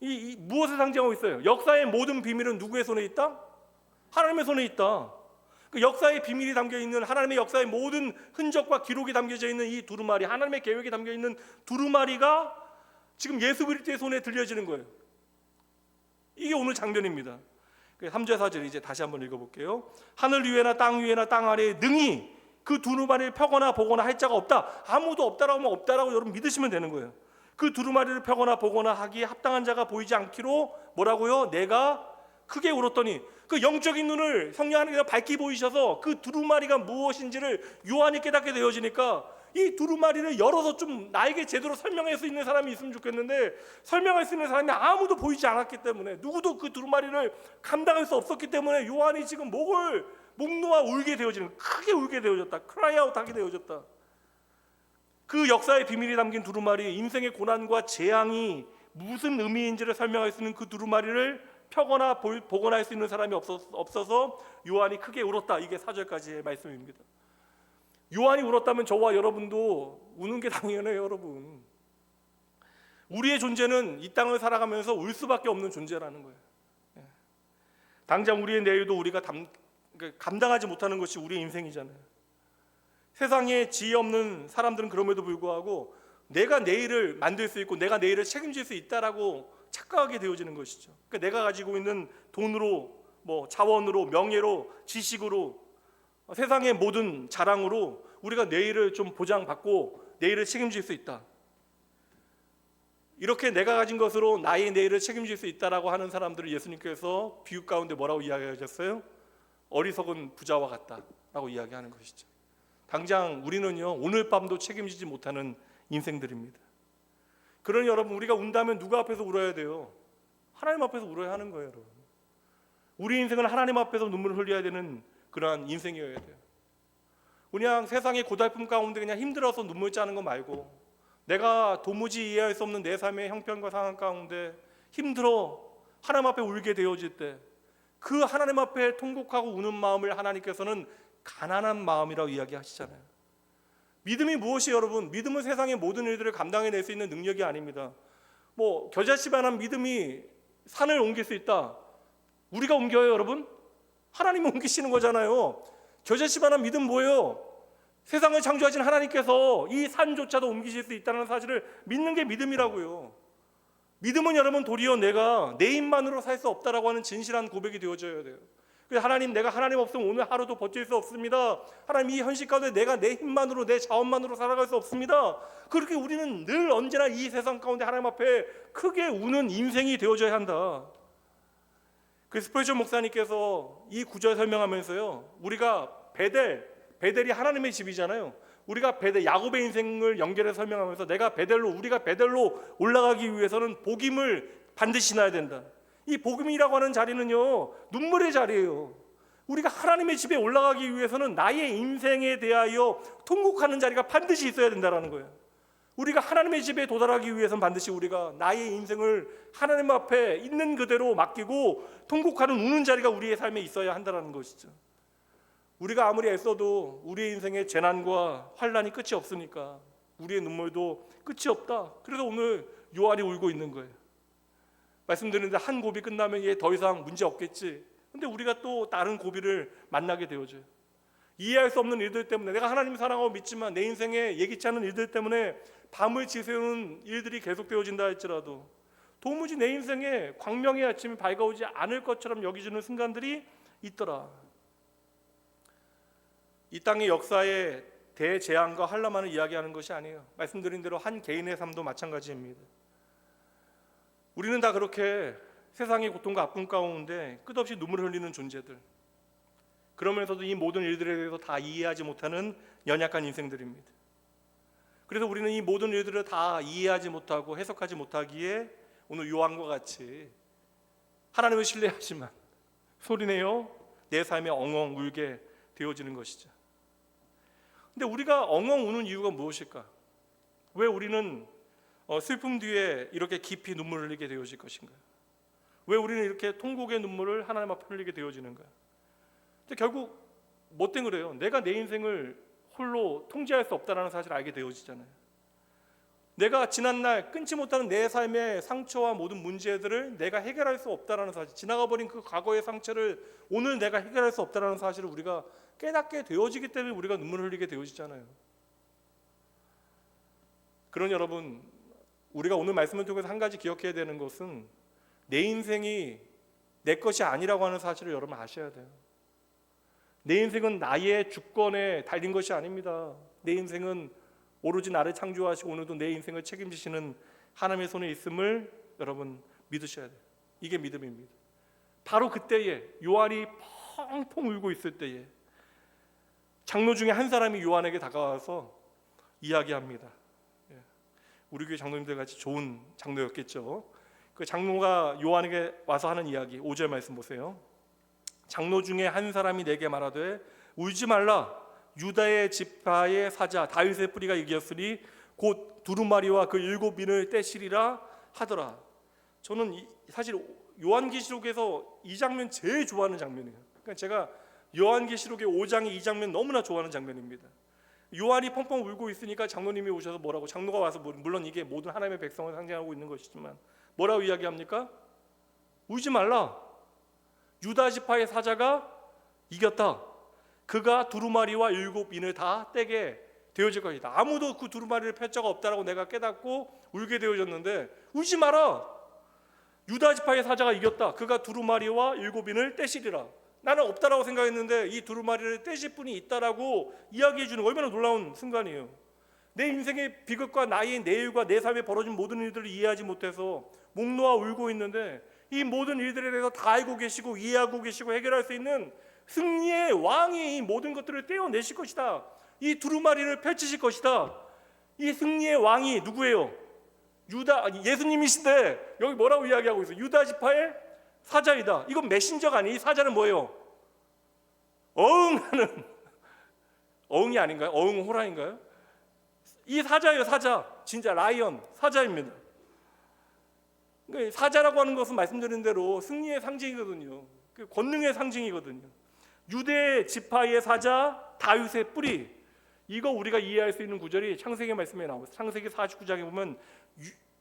이 무엇을 상징하고 있어요? 역사의 모든 비밀은 누구의 손에 있다? 하나님의 손에 있다. 그 역사의 비밀이 담겨 있는, 하나님의 역사의 모든 흔적과 기록이 담겨져 있는 이 두루마리, 하나님의 계획이 담겨 있는 두루마리가 지금 예수 그리스도의 손에 들려지는 거예요. 이게 오늘 장면입니다. 3절 4절 이제 다시 한번 읽어볼게요. 하늘 위에나 땅 위에나 땅 아래에 능히 그 두루마리를 펴거나 보거나 할 자가 없다. 아무도 없다라고 하면 없다라고 여러분 믿으시면 되는 거예요. 그 두루마리를 펴거나 보거나 하기에 합당한 자가 보이지 않기로 뭐라고요? 내가 크게 울었더니, 그 영적인 눈을 성령 하나님께서 밝히 보이셔서 그 두루마리가 무엇인지를 요한이 깨닫게 되어지니까 이 두루마리를 열어서 좀 나에게 제대로 설명할 수 있는 사람이 있으면 좋겠는데 설명할 수 있는 사람이 아무도 보이지 않았기 때문에, 누구도 그 두루마리를 감당할 수 없었기 때문에 요한이 지금 목 놓아 울게 되어지는, 크게 울게 되어졌다. 크라이아웃 하게 되어졌다. 그 역사의 비밀이 담긴 두루마리, 인생의 고난과 재앙이 무슨 의미인지를 설명할 수 있는 그 두루마리를 펴거나 보거나 할 수 있는 사람이 없어서 요한이 크게 울었다. 이게 4절까지의 말씀입니다. 요한이 울었다면 저와 여러분도 우는 게 당연해요. 여러분, 우리의 존재는 이 땅을 살아가면서 울 수밖에 없는 존재라는 거예요. 당장 우리의 내일도 우리가 감당하지 못하는 것이 우리의 인생이잖아요. 세상에 지혜 없는 사람들은 그럼에도 불구하고 내가 내일을 만들 수 있고 내가 내일을 책임질 수 있다라고 착각하게 되어지는 것이죠. 그러니까 내가 가지고 있는 돈으로, 자원으로, 명예로, 지식으로, 세상의 모든 자랑으로 우리가 내일을 좀 보장받고 내일을 책임질 수 있다. 이렇게 내가 가진 것으로 나의 내일을 책임질 수 있다라고 하는 사람들을 예수님께서 비유 가운데 뭐라고 이야기하셨어요? 어리석은 부자와 같다라고 이야기하는 것이죠. 당장 우리는요, 오늘 밤도 책임지지 못하는 인생들입니다. 그러니 여러분, 우리가 운다면 누가 앞에서 울어야 돼요? 하나님 앞에서 울어야 하는 거예요. 여러분, 우리 인생은 하나님 앞에서 눈물을 흘려야 되는 그러한 인생이어야 돼요. 그냥 세상의 고달픔 가운데 그냥 힘들어서 눈물 짜는 거 말고, 내가 도무지 이해할 수 없는 내 삶의 형편과 상황 가운데 힘들어 하나님 앞에 울게 되어질 때, 그 하나님 앞에 통곡하고 우는 마음을 하나님께서는 가난한 마음이라고 이야기하시잖아요. 믿음이 무엇이, 여러분? 믿음은 세상의 모든 일들을 감당해낼 수 있는 능력이 아닙니다. 겨자씨만한 믿음이 산을 옮길 수 있다. 우리가 옮겨요, 여러분? 하나님이 옮기시는 거잖아요. 겨자씨만한 믿음 뭐예요? 세상을 창조하신 하나님께서 이 산조차도 옮기실 수 있다는 사실을 믿는 게 믿음이라고요. 믿음은 여러분, 도리어 내가 내 힘만으로 살 수 없다라고 하는 진실한 고백이 되어져야 돼요. 그래서 하나님, 내가 하나님 없으면 오늘 하루도 버틸 수 없습니다. 하나님, 이 현실 가운데 내가 내 힘만으로, 내 자원만으로 살아갈 수 없습니다. 그렇게 우리는 늘 언제나 이 세상 가운데 하나님 앞에 크게 우는 인생이 되어져야 한다. 그 스펄전 목사님께서 이 구절 설명하면서요, 우리가 베델이 하나님의 집이잖아요. 우리가 야곱의 인생을 연결해서 설명하면서 우리가 베델로 올라가기 위해서는 복임을 반드시 나야 된다. 이 복음이라고 하는 자리는요, 눈물의 자리예요. 우리가 하나님의 집에 올라가기 위해서는 나의 인생에 대하여 통곡하는 자리가 반드시 있어야 된다는 거예요. 우리가 하나님의 집에 도달하기 위해서는 반드시 우리가 나의 인생을 하나님 앞에 있는 그대로 맡기고 통곡하는 우는 자리가 우리의 삶에 있어야 한다는 것이죠. 우리가 아무리 애써도 우리의 인생의 재난과 환난이 끝이 없으니까 우리의 눈물도 끝이 없다. 그래서 오늘 요한이 울고 있는 거예요. 말씀드리는데 한 고비 끝나면 얘 더 이상 문제 없겠지. 근데 우리가 또 다른 고비를 만나게 되어져요. 이해할 수 없는 일들 때문에, 내가 하나님 사랑하고 믿지만 내 인생에 예기치 않은 일들 때문에 밤을 지새우는 일들이 계속되어진다 할지라도 도무지 내 인생에 광명의 아침이 밝아오지 않을 것처럼 여기지는 순간들이 있더라. 이 땅의 역사의 대재앙과 환난만을 이야기하는 것이 아니에요. 말씀드린 대로 한 개인의 삶도 마찬가지입니다. 우리는 다 그렇게 세상의 고통과 아픔 가운데 끝없이 눈물을 흘리는 존재들, 그러면서도 이 모든 일들에 대해서 다 이해하지 못하는 연약한 인생들입니다. 그래서 우리는 이 모든 일들을 다 이해하지 못하고 해석하지 못하기에 오늘 요한과 같이 하나님을 신뢰하지만 소리내어 내 삶에 엉엉 울게 되어지는 것이죠. 근데 우리가 엉엉 우는 이유가 무엇일까? 왜 우리는 슬픔 뒤에 이렇게 깊이 눈물을 흘리게 되어질 것인가? 왜 우리는 이렇게 통곡의 눈물을 하나님 앞에 흘리게 되어지는가? 근데 결국 뭐 때문에 그래요? 내가 내 인생을 홀로 통제할 수 없다는 사실을 알게 되어지잖아요. 내가 지난날 끊지 못하는 내 삶의 상처와 모든 문제들을 내가 해결할 수 없다는 사실, 지나가버린 그 과거의 상처를 오늘 내가 해결할 수 없다는 사실을 우리가 깨닫게 되어지기 때문에 우리가 눈물을 흘리게 되어지잖아요. 그러니 여러분, 우리가 오늘 말씀을 통해서 한 가지 기억해야 되는 것은 내 인생이 내 것이 아니라고 하는 사실을 여러분 아셔야 돼요. 내 인생은 나의 주권에 달린 것이 아닙니다. 내 인생은 오로지 나를 창조하시고 오늘도 내 인생을 책임지시는 하나님의 손에 있음을 여러분 믿으셔야 돼요. 이게 믿음입니다. 바로 그때에 요한이 펑펑 울고 있을 때에 장로 중에 한 사람이 요한에게 다가와서 이야기합니다. 우리 교회 장로님들 같이 좋은 장로였겠죠. 그 장로가 요한에게 와서 하는 이야기 5절 말씀 보세요. 장로 중에 한 사람이 내게 말하되 울지 말라. 유다의 지파의 사자 다윗의 뿌리가 이겼으니 곧 두루마리와 그 7인을 떼시리라 하더라. 저는 사실 요한계시록에서 이 장면 제일 좋아하는 장면이에요. 그러니까 제가 요한계시록의 5장의 이 장면 너무나 좋아하는 장면입니다. 요한이 펑펑 울고 있으니까 장로님이 오셔서 뭐라고, 장로가 와서 물론 이게 모든 하나님의 백성을 상징하고 있는 것이지만 뭐라고 이야기합니까? 울지 말라. 유다 지파의 사자가 이겼다. 그가 두루마리와 7인을 다 떼게 되어질 것이다. 아무도 그 두루마리를 펼 자가 없다라고 내가 깨닫고 울게 되어졌는데 울지 마라. 유다 지파의 사자가 이겼다. 그가 두루마리와 7인을 떼시리라. 나는 없다라고 생각했는데 이 두루마리를 떼실 분이 있다라고 이야기해 주는 얼마나 놀라운 순간이에요. 내 인생의 비극과 나의 내일과 내 삶에 벌어진 모든 일들을 이해하지 못해서 목 놓아 울고 있는데 이 모든 일들에 대해서 다 알고 계시고 이해하고 계시고 해결할 수 있는 승리의 왕이 이 모든 것들을 떼어내실 것이다. 이 두루마리를 펼치실 것이다. 이 승리의 왕이 누구예요? 예수님이신데 여기 뭐라고 이야기하고 있어요? 유다 지파의 사자이다. 이건 메신저가 아니에요. 이 사자는 뭐예요? 어흥하는 어흥이 아닌가요? 어흥 호랑인가요? 이 사자예요. 사자. 진짜 라이언 사자입니다. 그러니까 사자라고 하는 것은 말씀드린 대로 승리의 상징이거든요. 권능의 상징이거든요. 유대 지파의 사자 다윗의 뿌리. 이거 우리가 이해할 수 있는 구절이 창세기 말씀에 나옵니다. 창세기 49장에 보면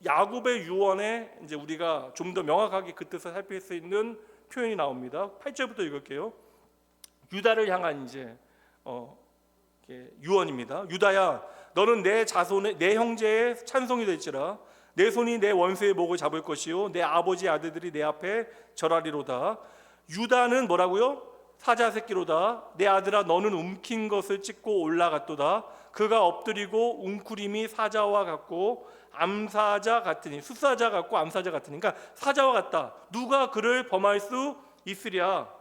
야곱의 유언에 이제 우리가 좀 더 명확하게 그 뜻을 살필 수 있는 표현이 나옵니다. 8절부터 읽을게요. 유다를 향한 이제 유언입니다. 유다야, 너는 내 자손의 내 형제의 찬송이 될지라. 내 손이 내 원수의 목을 잡을 것이요 내 아버지 아들들이 내 앞에 절하리로다. 유다는 뭐라고요? 사자 새끼로다. 내 아들아, 너는 움킨 것을 찢고 올라갔도다. 그가 엎드리고 웅크림이 사자와 같고 암사자 같으니, 숫사자 같고 암사자 같으니, 그러니까 사자와 같다. 누가 그를 범할 수 있으랴.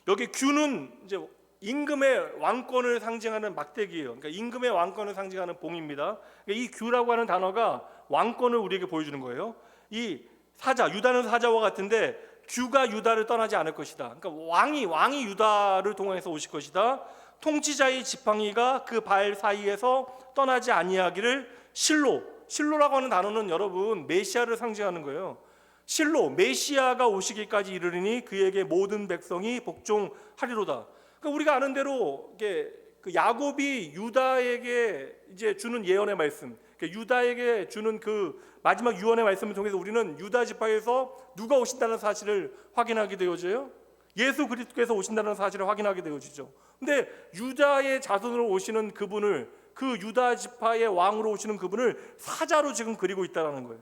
여기 규는 이제 임금의 왕권을 상징하는 막대기예요. 그러니까 임금의 왕권을 상징하는 봉입니다. 그러니까 이 규라고 하는 단어가 왕권을 우리에게 보여주는 거예요. 이 사자, 유다는 사자와 같은데 규가 유다를 떠나지 않을 것이다. 그러니까 왕이 유다를 통해서 오실 것이다. 통치자의 지팡이가 그 발 사이에서 떠나지 아니하기를 실로라고 하는 단어는 여러분 메시아를 상징하는 거예요. 실로, 메시아가 오시기까지 이르리니 그에게 모든 백성이 복종하리로다. 그러니까 우리가 아는 대로 이게 그 야곱이 유다에게 이제 주는 예언의 말씀, 그러니까 유다에게 주는 그 마지막 유언의 말씀을 통해서 우리는 유다 지파에서 누가 오신다는 사실을 확인하게 되어져요. 예수 그리스도께서 오신다는 사실을 확인하게 되어지죠. 근데 유다의 자손으로 오시는 그분을, 그 유다 지파의 왕으로 오시는 그분을 사자로 지금 그리고 있다는 거예요.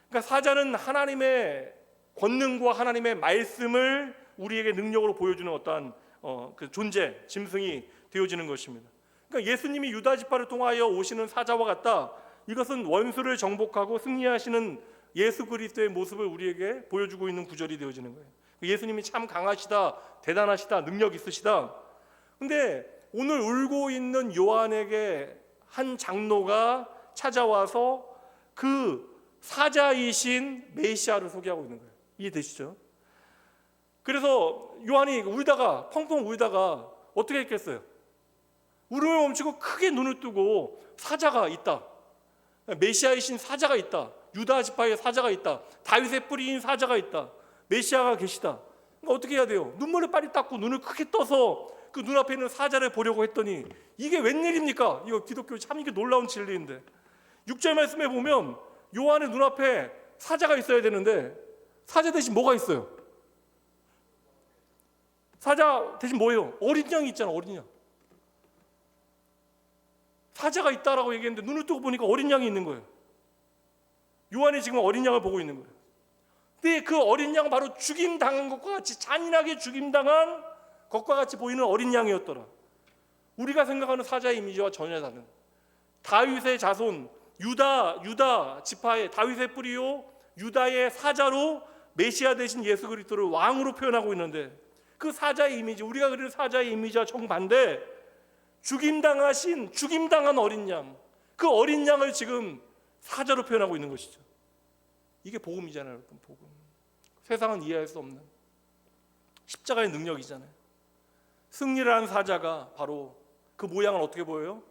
그러니까 사자는 하나님의 권능과 하나님의 말씀을 우리에게 능력으로 보여주는 어떠한 그 존재, 짐승이 되어지는 것입니다. 그러니까 예수님이 유다 지파를 통하여 오시는 사자와 같다. 이것은 원수를 정복하고 승리하시는 예수 그리스도의 모습을 우리에게 보여주고 있는 구절이 되어지는 거예요. 예수님이 참 강하시다, 대단하시다, 능력 있으시다. 근데 오늘 울고 있는 요한에게 한 장로가 찾아와서 그 사자이신 메시아를 소개하고 있는 거예요. 이해되시죠? 그래서 요한이 울다가 펑펑 울다가 어떻게 했겠어요? 울음을 멈추고 크게 눈을 뜨고 사자가 있다. 메시아이신 사자가 있다. 유다 지파의 사자가 있다. 다윗의 뿌리인 사자가 있다. 메시아가 계시다. 그러니까 어떻게 해야 돼요? 눈물을 빨리 닦고 눈을 크게 떠서 그 눈앞에 있는 사자를 보려고 했더니 이게 웬일입니까? 이거 기독교 참 이게 놀라운 진리인데 6절 말씀에 보면 요한의 눈앞에 사자가 있어야 되는데 사자 대신 뭐가 있어요? 사자 대신 뭐예요? 어린 양이 있잖아. 어린 양. 사자가 있다라고 얘기했는데 눈을 뜨고 보니까 어린 양이 있는 거예요. 요한이 지금 어린 양을 보고 있는 거예요. 근데 그 어린 양은 바로 죽임당한 것과 같이, 잔인하게 죽임당한 것과 같이 보이는 어린 양이었더라. 우리가 생각하는 사자의 이미지와 전혀 다른 다윗의 자손, 유다 지파의 다윗의 뿌리요 유다의 사자로 메시아 되신 예수 그리스도를 왕으로 표현하고 있는데 그 사자의 이미지, 우리가 그리는 사자의 이미지와 정반대 죽임당한 어린 양, 그 어린 양을 지금 사자로 표현하고 있는 것이죠. 이게 복음이잖아요, 여러분. 복음. 세상은 이해할 수 없는 십자가의 능력이잖아요. 승리를 한 사자가 바로 그 모양은 어떻게 보여요?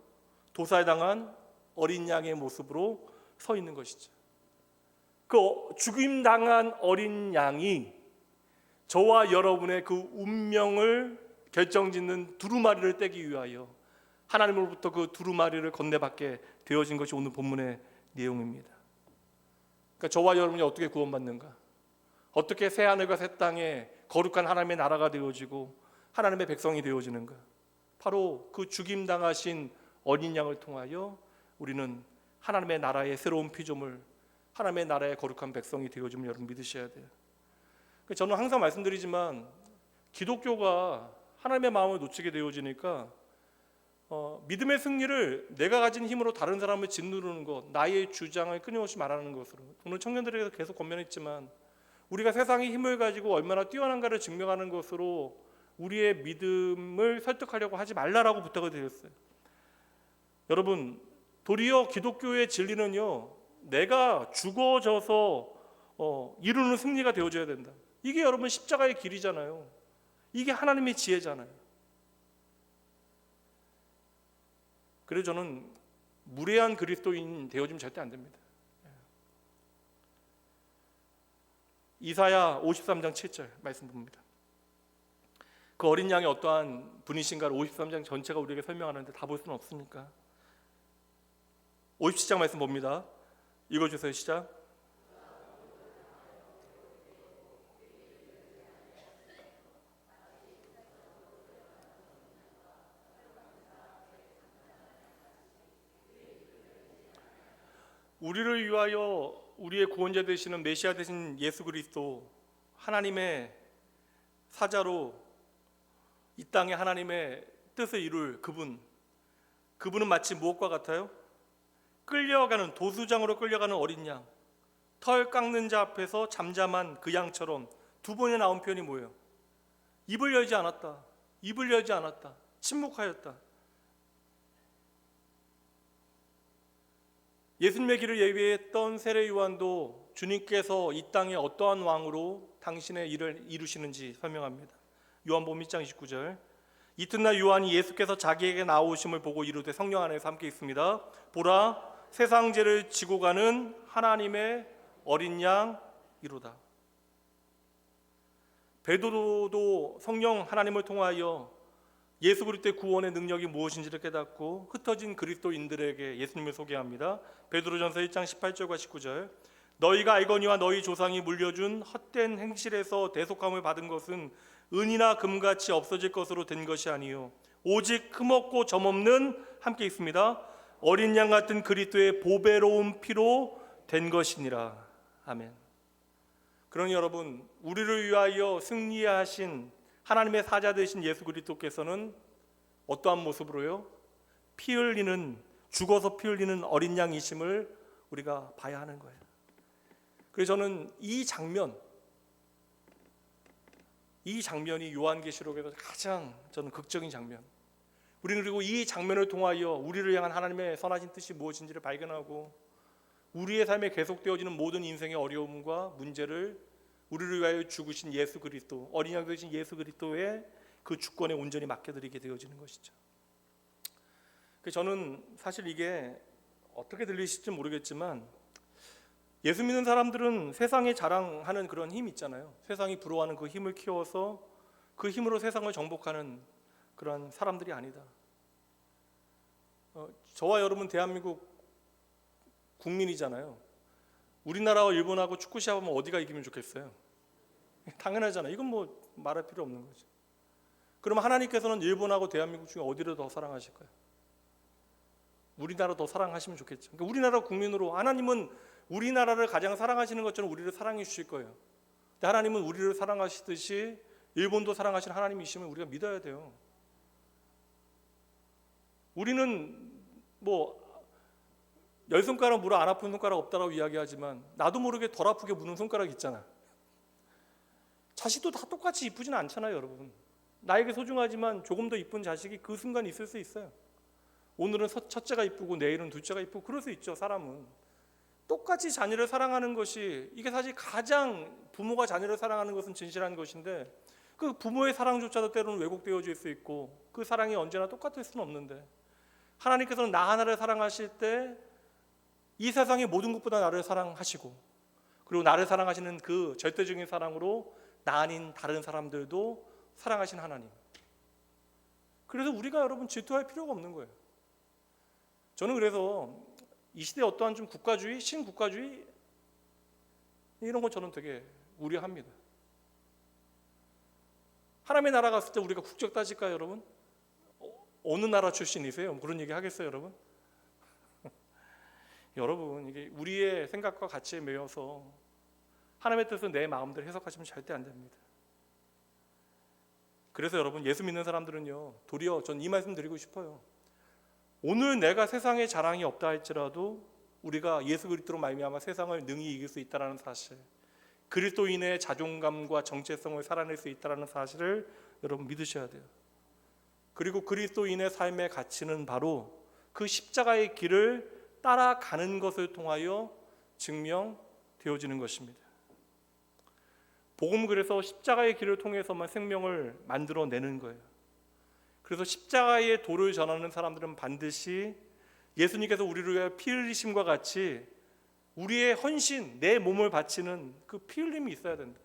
도살에 당한 어린 양의 모습으로 서 있는 것이죠. 그 죽임당한 어린 양이 저와 여러분의 그 운명을 결정짓는 두루마리를 떼기 위하여 하나님으로부터 그 두루마리를 건네받게 되어진 것이 오늘 본문의 내용입니다. 그러니까 저와 여러분이 어떻게 구원받는가? 어떻게 새하늘과 새 땅에 거룩한 하나님의 나라가 되어지고 하나님의 백성이 되어지는가? 바로 그 죽임당하신 어린 양을 통하여 우리는 하나님의 나라의 새로운 피조물, 하나님의 나라의 거룩한 백성이 되어짐을 여러분 믿으셔야 돼요. 저는 항상 말씀드리지만 기독교가 하나님의 마음을 놓치게 되어지니까 믿음의 승리를 내가 가진 힘으로 다른 사람을 짓누르는 것, 나의 주장을 끊임없이 말하는 것으로, 오늘 청년들에게서 계속 권면했지만 우리가 세상의 힘을 가지고 얼마나 뛰어난가를 증명하는 것으로 우리의 믿음을 설득하려고 하지 말라라고 부탁을 드렸어요. 여러분, 도리어 기독교의 진리는요, 내가 죽어져서 이루는 승리가 되어져야 된다. 이게 여러분 십자가의 길이잖아요. 이게 하나님의 지혜잖아요. 그래서 저는 무례한 그리스도인 되어지면 절대 안 됩니다. 이사야 53장 7절 말씀 봅니다. 그 어린 양이 어떠한 분이신가를 53장 전체가 우리에게 설명하는데 다 볼 수는 없으니까 57장 말씀 봅니다. 읽어주세요. 시작. 우리를 위하여 우리의 구원자 되시는 메시아 되신 예수 그리스도, 하나님의 사자로 이 땅에 하나님의 뜻을 이룰 그분은 마치 무엇과 같아요? 끌려가는, 도수장으로 끌려가는 어린 양, 털 깎는 자 앞에서 잠잠한 그 양처럼 두 번에 나온 표현이 뭐예요? 입을 열지 않았다. 입을 열지 않았다. 침묵하였다. 예수님의 길을 예비했던 세례 요한도 주님께서 이 땅에 어떠한 왕으로 당신의 일을 이루시는지 설명합니다. 요한복음 1장 29절. 이튿날 요한이 예수께서 자기에게 나오심을 보고 이르되 성령 안에서 함께 있습니다. 보라, 세상 죄를 지고 가는 하나님의 어린 양이로다. 베드로도 성령 하나님을 통하여 예수 그리스도의 구원의 능력이 무엇인지를 깨닫고 흩어진 그리스도인들에게 예수님을 소개합니다. 베드로전서 1장 18절과 19절. 너희가 알거니와 너희 조상이 물려준 헛된 행실에서 대속함을 받은 것은 은이나 금같이 없어질 것으로 된 것이 아니요 오직 흠없고 점없는, 함께 있습니다, 어린 양 같은 그리스도의 보배로운 피로 된 것이니라. 아멘. 그러니 여러분, 우리를 위하여 승리하신 하나님의 사자 되신 예수 그리스도께서는 어떠한 모습으로요? 피 흘리는, 죽어서 피 흘리는 어린 양이심을 우리가 봐야 하는 거예요. 그래서 저는 이 장면이 요한계시록에서 가장 저는 극적인 장면. 우리는 그리고 이 장면을 통하여 우리를 향한 하나님의 선하신 뜻이 무엇인지를 발견하고 우리의 삶에 계속되어지는 모든 인생의 어려움과 문제를 우리를 위하여 죽으신 예수 그리스도, 어린 양 되신 예수 그리스도의 그 주권에 온전히 맡겨드리게 되어지는 것이죠. 저는 사실 이게 어떻게 들리실지 모르겠지만 예수 믿는 사람들은 세상에 자랑하는 그런 힘 있잖아요. 세상이 부러워하는 그 힘을 키워서 그 힘으로 세상을 정복하는 그런 사람들이 아니다. 저와 여러분 대한민국 국민이잖아요. 우리나라와 일본하고 축구 시합하면 어디가 이기면 좋겠어요? 당연하잖아요. 이건 뭐 말할 필요 없는 거죠. 그러면 하나님께서는 일본하고 대한민국 중에 어디를 더 사랑하실까요? 우리나라 더 사랑하시면 좋겠죠. 그러니까 우리나라 국민으로 하나님은 우리나라를 가장 사랑하시는 것처럼 우리를 사랑해 주실 거예요. 근데 하나님은 우리를 사랑하시듯이 일본도 사랑하시는 하나님이시면 우리가 믿어야 돼요. 우리는 뭐 10손가락 물어 안 아픈 손가락 없다라고 이야기하지만 나도 모르게 덜 아프게 무는 손가락 있잖아. 자식도 다 똑같이 이쁘지는 않잖아요, 여러분. 나에게 소중하지만 조금 더 이쁜 자식이 그 순간 있을 수 있어요. 오늘은 첫째가 이쁘고 내일은 둘째가 이쁘고 그럴 수 있죠. 사람은 똑같이 자녀를 사랑하는 것이, 이게 사실 가장 부모가 자녀를 사랑하는 것은 진실한 것인데, 그 부모의 사랑조차도 때로는 왜곡되어질 수 있고 그 사랑이 언제나 똑같을 수는 없는데, 하나님께서는 나 하나를 사랑하실 때 이 세상의 모든 것보다 나를 사랑하시고, 그리고 나를 사랑하시는 그 절대적인 사랑으로 나 아닌 다른 사람들도 사랑하신 하나님. 그래서 우리가 여러분 질투할 필요가 없는 거예요. 저는 그래서 이 시대에 어떠한 좀 국가주의, 신국가주의 이런 거 저는 되게 우려합니다. 하나님의 나라 갔을 때 우리가 국적 따질까요, 여러분? 어느 나라 출신이세요? 그런 얘기 하겠어요, 여러분? 여러분, 이게 우리의 생각과 가치에 매여서 하나님의 뜻을 내 마음대로 해석하시면 절대 안 됩니다. 그래서 여러분, 예수 믿는 사람들은요, 도리어 전 이 말씀 드리고 싶어요. 오늘 내가 세상에 자랑이 없다 할지라도 우리가 예수 그리스도로 말미암아 세상을 능히 이길 수 있다는 사실, 그리스도인의 자존감과 정체성을 살아낼 수 있다는 사실을 여러분 믿으셔야 돼요. 그리고 그리스도인의 삶의 가치는 바로 그 십자가의 길을 따라가는 것을 통하여 증명되어지는 것입니다. 복음, 그래서 십자가의 길을 통해서만 생명을 만들어내는 거예요. 그래서 십자가의 도를 전하는 사람들은 반드시 예수님께서 우리를 위해 피 흘리심과 같이 우리의 헌신, 내 몸을 바치는 그 피 흘림이 있어야 된다.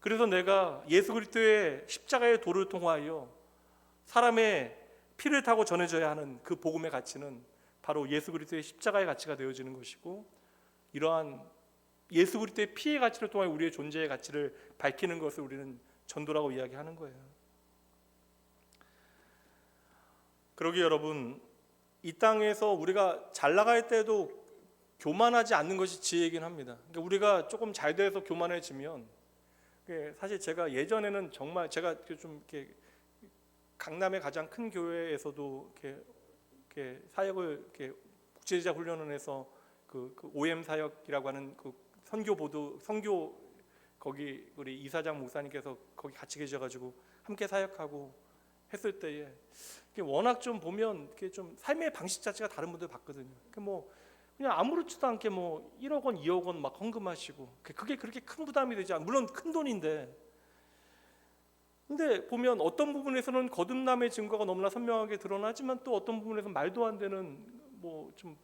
그래서 내가 예수 그리스도의 십자가의 도를 통하여 사람의 피를 타고 전해져야 하는 그 복음의 가치는 바로 예수 그리스도의 십자가의 가치가 되어지는 것이고, 이러한 예수 그리스도의 피의 가치를 통해 우리의 존재의 가치를 밝히는 것을 우리는 전도라고 이야기하는 거예요. 그러기 여러분, 이 땅에서 우리가 잘 나갈 때도 교만하지 않는 것이 지혜이긴 합니다. 그러니까 우리가 조금 잘 돼서 교만해지면, 사실 제가 예전에는 정말 제가 좀 이렇게 강남의 가장 큰 교회에서도 이렇게 사역을 이렇게 국제제자 훈련을 해서 그 OM 사역이라고 하는 그 선교 거기 우리 이사장 목사님께서 거기 같이 계셔가지고 함께 사역하고 했을 때에 워낙 좀 보면 이렇게 좀 삶의 방식 자체가 다른 분들 봤거든요. 뭐 그냥 아무렇지도 않게 뭐 1억 원, 2억 원 막 헌금하시고, 그게 그렇게 큰 부담이 되지 않아요. 물론 큰 돈인데, 근데 보면 어떤 부분에서는 거듭남의 증거가 너무나 선명하게 드러나지만 또 어떤 부분에서는 말도 안 되는, 뭐 좀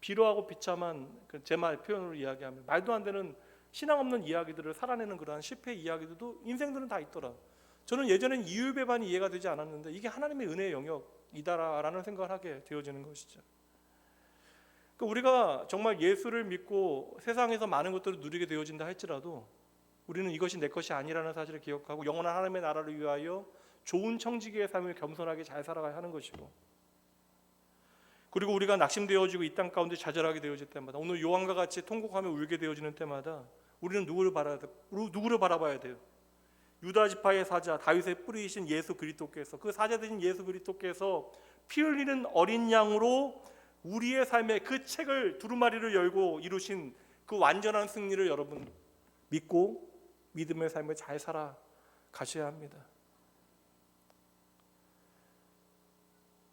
비로하고 비참한, 제 말 표현으로 이야기하면 말도 안 되는 신앙 없는 이야기들을 살아내는 그러한 실패 이야기들도 인생들은 다 있더라. 저는 예전엔 이율배반이 이해가 되지 않았는데 이게 하나님의 은혜의 영역이다라는 생각을 하게 되어지는 것이죠. 그러니까 우리가 정말 예수를 믿고 세상에서 많은 것들을 누리게 되어진다 할지라도 우리는 이것이 내 것이 아니라는 사실을 기억하고 영원한 하나님의 나라를 위하여 좋은 청지기의 삶을 겸손하게 잘 살아가야 하는 것이고, 그리고 우리가 낙심되어지고 이 땅 가운데 좌절하게 되어질 때마다, 오늘 요한과 같이 통곡하며 울게 되어지는 때마다 우리는 누구를 바라봐야 돼요? 유다 지파의 사자, 다윗의 뿌리이신 예수 그리스도께서, 그 사자 되신 예수 그리스도께서 피 흘리는 어린 양으로 우리의 삶의 그 책을 두루마리를 열고 이루신 그 완전한 승리를 여러분 믿고 믿음의 삶을 잘 살아가셔야 합니다.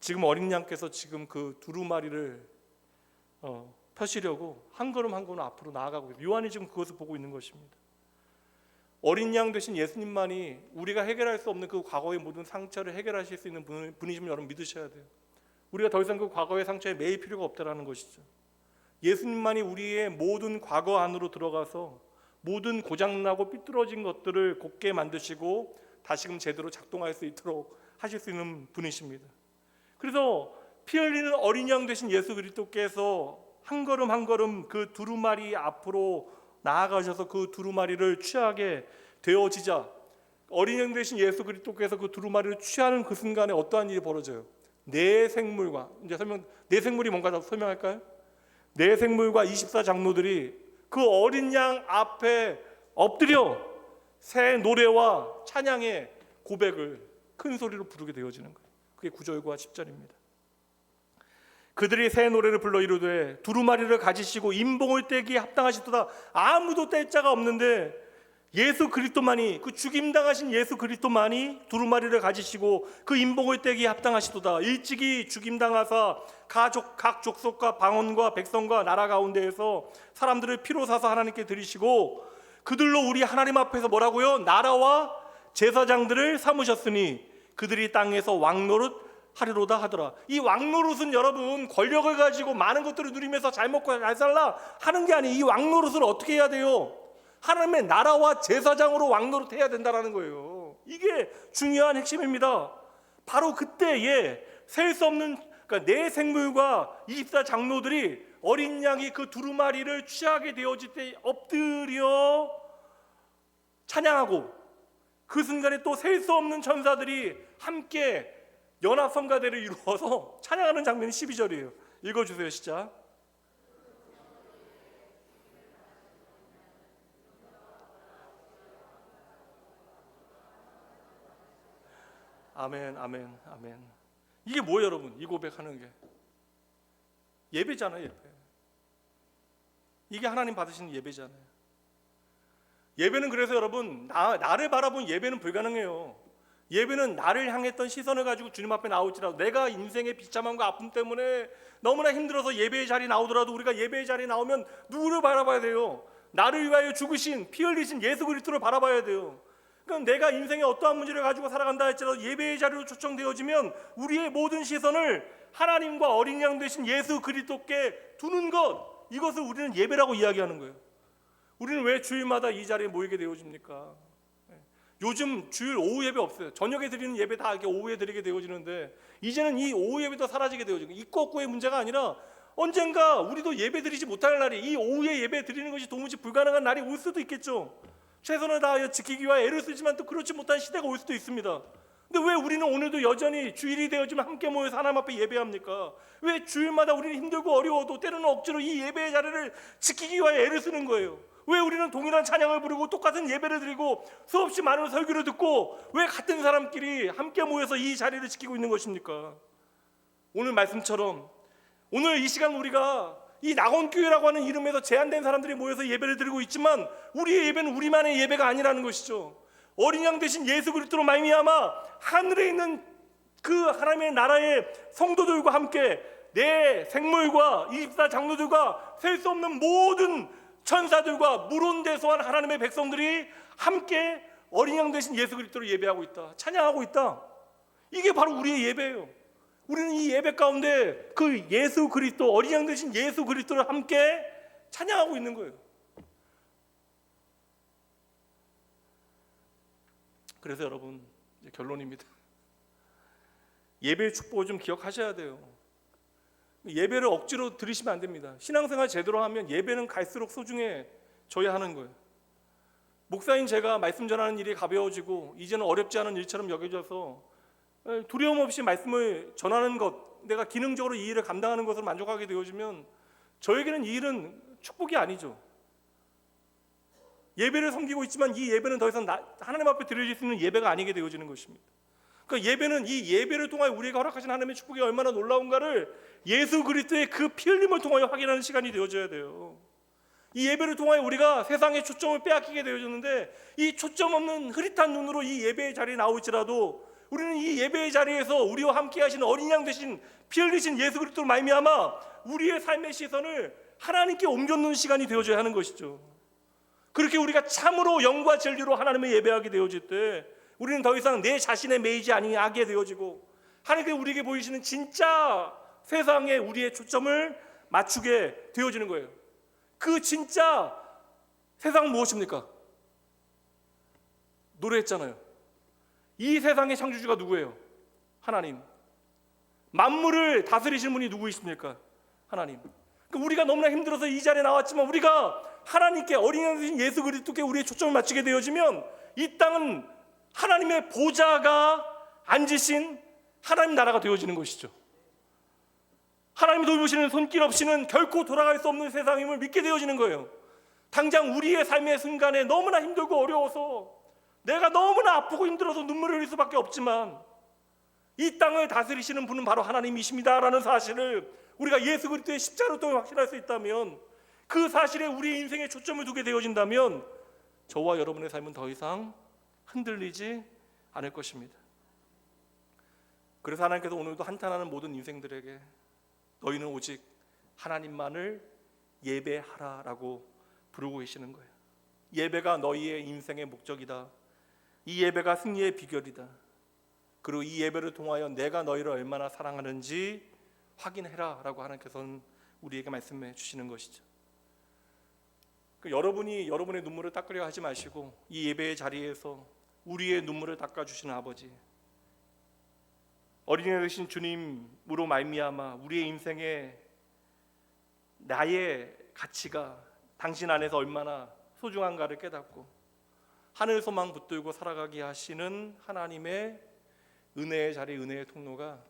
지금 어린 양께서 지금 그 두루마리를 펴시려고 한 걸음 한 걸음 앞으로 나아가고 있어요. 요한이 지금 그것을 보고 있는 것입니다. 어린 양 되신 예수님만이 우리가 해결할 수 없는 그 과거의 모든 상처를 해결하실 수 있는 분이심을 여러분 믿으셔야 돼요. 우리가 더 이상 그 과거의 상처에 매일 필요가 없다라는 것이죠. 예수님만이 우리의 모든 과거 안으로 들어가서 모든 고장나고 삐뚤어진 것들을 곱게 만드시고 다시금 제대로 작동할 수 있도록 하실 수 있는 분이십니다. 그래서 피 흘리는 어린 양 되신 예수 그리스도께서 한 걸음 한 걸음 그 두루마리 앞으로 나아가셔서 그 두루마리를 취하게 되어지자, 어린 양 되신 예수 그리스도께서 그 두루마리를 취하는 그 순간에 어떠한 일이 벌어져요? 내 생물과, 이제 내 생물이 뭔가 설명할까요? 내 생물과 24장로들이 그 어린 양 앞에 엎드려 새 노래와 찬양의 고백을 큰 소리로 부르게 되어지는 거예요. 그게 9절과 10절입니다. 그들이 새 노래를 불러 이르되 두루마리를 가지시고 임봉을 떼기에 합당하시도다. 아무도 뗄 자가 없는데 예수 그리스도만이, 그 죽임당하신 예수 그리스도만이 두루마리를 가지시고 그 인복을 떼기에 합당하시도다. 일찍이 죽임당하사 각 족속과 방언과 백성과 나라 가운데에서 사람들을 피로 사서 하나님께 드리시고 그들로 우리 하나님 앞에서 뭐라고요? 나라와 제사장들을 삼으셨으니 그들이 땅에서 왕노릇 하리로다 하더라. 이 왕노릇은 여러분 권력을 가지고 많은 것들을 누리면서 잘 먹고 잘 살라 하는 게 아니에요. 이 왕노릇을 어떻게 해야 돼요? 하나님의 나라와 제사장으로 왕노릇 해야 된다라는 거예요. 이게 중요한 핵심입니다. 바로 그때에 셀 수 없는, 그러니까 내 생물과 24장로들이 어린 양이 그 두루마리를 취하게 되어질 때 엎드려 찬양하고, 그 순간에 또 셀 수 없는 천사들이 함께 연합성가대를 이루어서 찬양하는 장면이 12절이에요. 읽어주세요. 시작. 아멘, 아멘, 아멘. 이게 뭐예요, 여러분? 이 고백하는 게 예배잖아요, 예배. 이게 하나님 받으시는 예배잖아요. 예배는 그래서 여러분, 나를 바라본 예배는 불가능해요. 예배는 나를 향했던 시선을 가지고 주님 앞에 나올지라도, 내가 인생의 비참함과 아픔 때문에 너무나 힘들어서 예배의 자리에 나오더라도 우리가 예배의 자리에 나오면 누구를 바라봐야 돼요? 나를 위하여 죽으신, 피 흘리신 예수 그리스도를 바라봐야 돼요. 그럼 내가 인생에 어떠한 문제를 가지고 살아간다 할지라도 예배의 자리로 초청되어지면 우리의 모든 시선을 하나님과 어린 양 되신 예수 그리스도께 두는 것, 이것을 우리는 예배라고 이야기하는 거예요. 우리는 왜 주일마다 이 자리에 모이게 되어집니까? 요즘 주일 오후 예배 없어요. 저녁에 드리는 예배 다 이렇게 오후에 드리게 되어지는데, 이제는 이 오후 예배도 사라지게 되어지고, 있고 없고의 문제가 아니라 언젠가 우리도 예배 드리지 못할 날이, 이 오후에 예배 드리는 것이 도무지 불가능한 날이 올 수도 있겠죠. 최선을 다하여 지키기 위해 애를 쓰지만 또 그렇지 못한 시대가 올 수도 있습니다. 근데 왜 우리는 오늘도 여전히 주일이 되어지면 함께 모여서 하나님 앞에 예배합니까? 왜 주일마다 우리는 힘들고 어려워도 때로는 억지로 이 예배의 자리를 지키기 위해 애를 쓰는 거예요? 왜 우리는 동일한 찬양을 부르고 똑같은 예배를 드리고 수없이 많은 설교를 듣고 왜 같은 사람끼리 함께 모여서 이 자리를 지키고 있는 것입니까? 오늘 말씀처럼 오늘 이 시간 우리가 이 낙원교회라고 하는 이름에서 제한된 사람들이 모여서 예배를 드리고 있지만, 우리의 예배는 우리만의 예배가 아니라는 것이죠. 어린 양 되신 예수 그리스도로 말미암아 하늘에 있는 그 하나님의 나라의 성도들과 함께 내 생물과 24장로들과 셀 수 없는 모든 천사들과 물온대소한 하나님의 백성들이 함께 어린 양 되신 예수 그리스도를 예배하고 있다, 찬양하고 있다. 이게 바로 우리의 예배예요. 우리는 이 예배 가운데 그 예수 그리스도, 어린 양 되신 예수 그리스도를 함께 찬양하고 있는 거예요. 그래서 여러분, 이제 결론입니다. 예배의 축복을 좀 기억하셔야 돼요. 예배를 억지로 드리시면 안 됩니다. 신앙생활 제대로 하면 예배는 갈수록 소중해져야 하는 거예요. 목사인 제가 말씀 전하는 일이 가벼워지고 이제는 어렵지 않은 일처럼 여겨져서 두려움 없이 말씀을 전하는 것, 내가 기능적으로 이 일을 감당하는 것으로 만족하게 되어지면 저에게는 이 일은 축복이 아니죠. 예배를 섬기고 있지만 이 예배는 더 이상 하나님 앞에 드려질 수 있는 예배가 아니게 되어지는 것입니다. 그러니까 예배는 이 예배를 통하여 우리에게 허락하신 하나님의 축복이 얼마나 놀라운가를 예수 그리스도의 그 피 흘림을 통하여 확인하는 시간이 되어져야 돼요. 이 예배를 통하여 우리가 세상의 초점을 빼앗기게 되어졌는데, 이 초점 없는 흐릿한 눈으로 이 예배의 자리에 나올지라도 우리는 이 예배의 자리에서 우리와 함께 하신 어린 양 되신 피 흘리신 예수 그리스도로 말미암아 우리의 삶의 시선을 하나님께 옮겨놓는 시간이 되어져야 하는 것이죠. 그렇게 우리가 참으로 영과 진리로 하나님을 예배하게 되어질 때 우리는 더 이상 내 자신에 매이지 아니하게 되어지고, 하나님께 우리에게 보이시는 진짜 세상에 우리의 초점을 맞추게 되어지는 거예요. 그 진짜 세상은 무엇입니까? 노래했잖아요. 이 세상의 창조주가 누구예요? 하나님. 만물을 다스리시는 분이 누구이십니까? 하나님. 우리가 너무나 힘들어서 이 자리에 나왔지만 우리가 하나님께, 어린 양 되신 예수 그리스도께 우리의 초점을 맞추게 되어지면 이 땅은 하나님의 보좌가 앉으신 하나님 나라가 되어지는 것이죠. 하나님이 돌보시는 손길 없이는 결코 돌아갈 수 없는 세상임을 믿게 되어지는 거예요. 당장 우리의 삶의 순간에 너무나 힘들고 어려워서 내가 너무나 아프고 힘들어서 눈물을 흘릴 수밖에 없지만 이 땅을 다스리시는 분은 바로 하나님이십니다라는 사실을 우리가 예수 그리스도의 십자가로 통해 확신할 수 있다면, 그 사실에 우리의 인생에 초점을 두게 되어진다면 저와 여러분의 삶은 더 이상 흔들리지 않을 것입니다. 그래서 하나님께서 오늘도 한탄하는 모든 인생들에게 너희는 오직 하나님만을 예배하라라고 부르고 계시는 거예요. 예배가 너희의 인생의 목적이다. 이 예배가 승리의 비결이다. 그리고 이 예배를 통하여 내가 너희를 얼마나 사랑하는지 확인해라 라고 하나님께서는 우리에게 말씀해 주시는 것이죠. 여러분이 여러분의 눈물을 닦으려 하지 마시고 이 예배의 자리에서 우리의 눈물을 닦아주시는 아버지, 어린이 되신 주님으로 말미암아 우리의 인생에 나의 가치가 당신 안에서 얼마나 소중한가를 깨닫고 하늘 소망 붙들고 살아가게 하시는 하나님의 은혜의 자리, 은혜의 통로가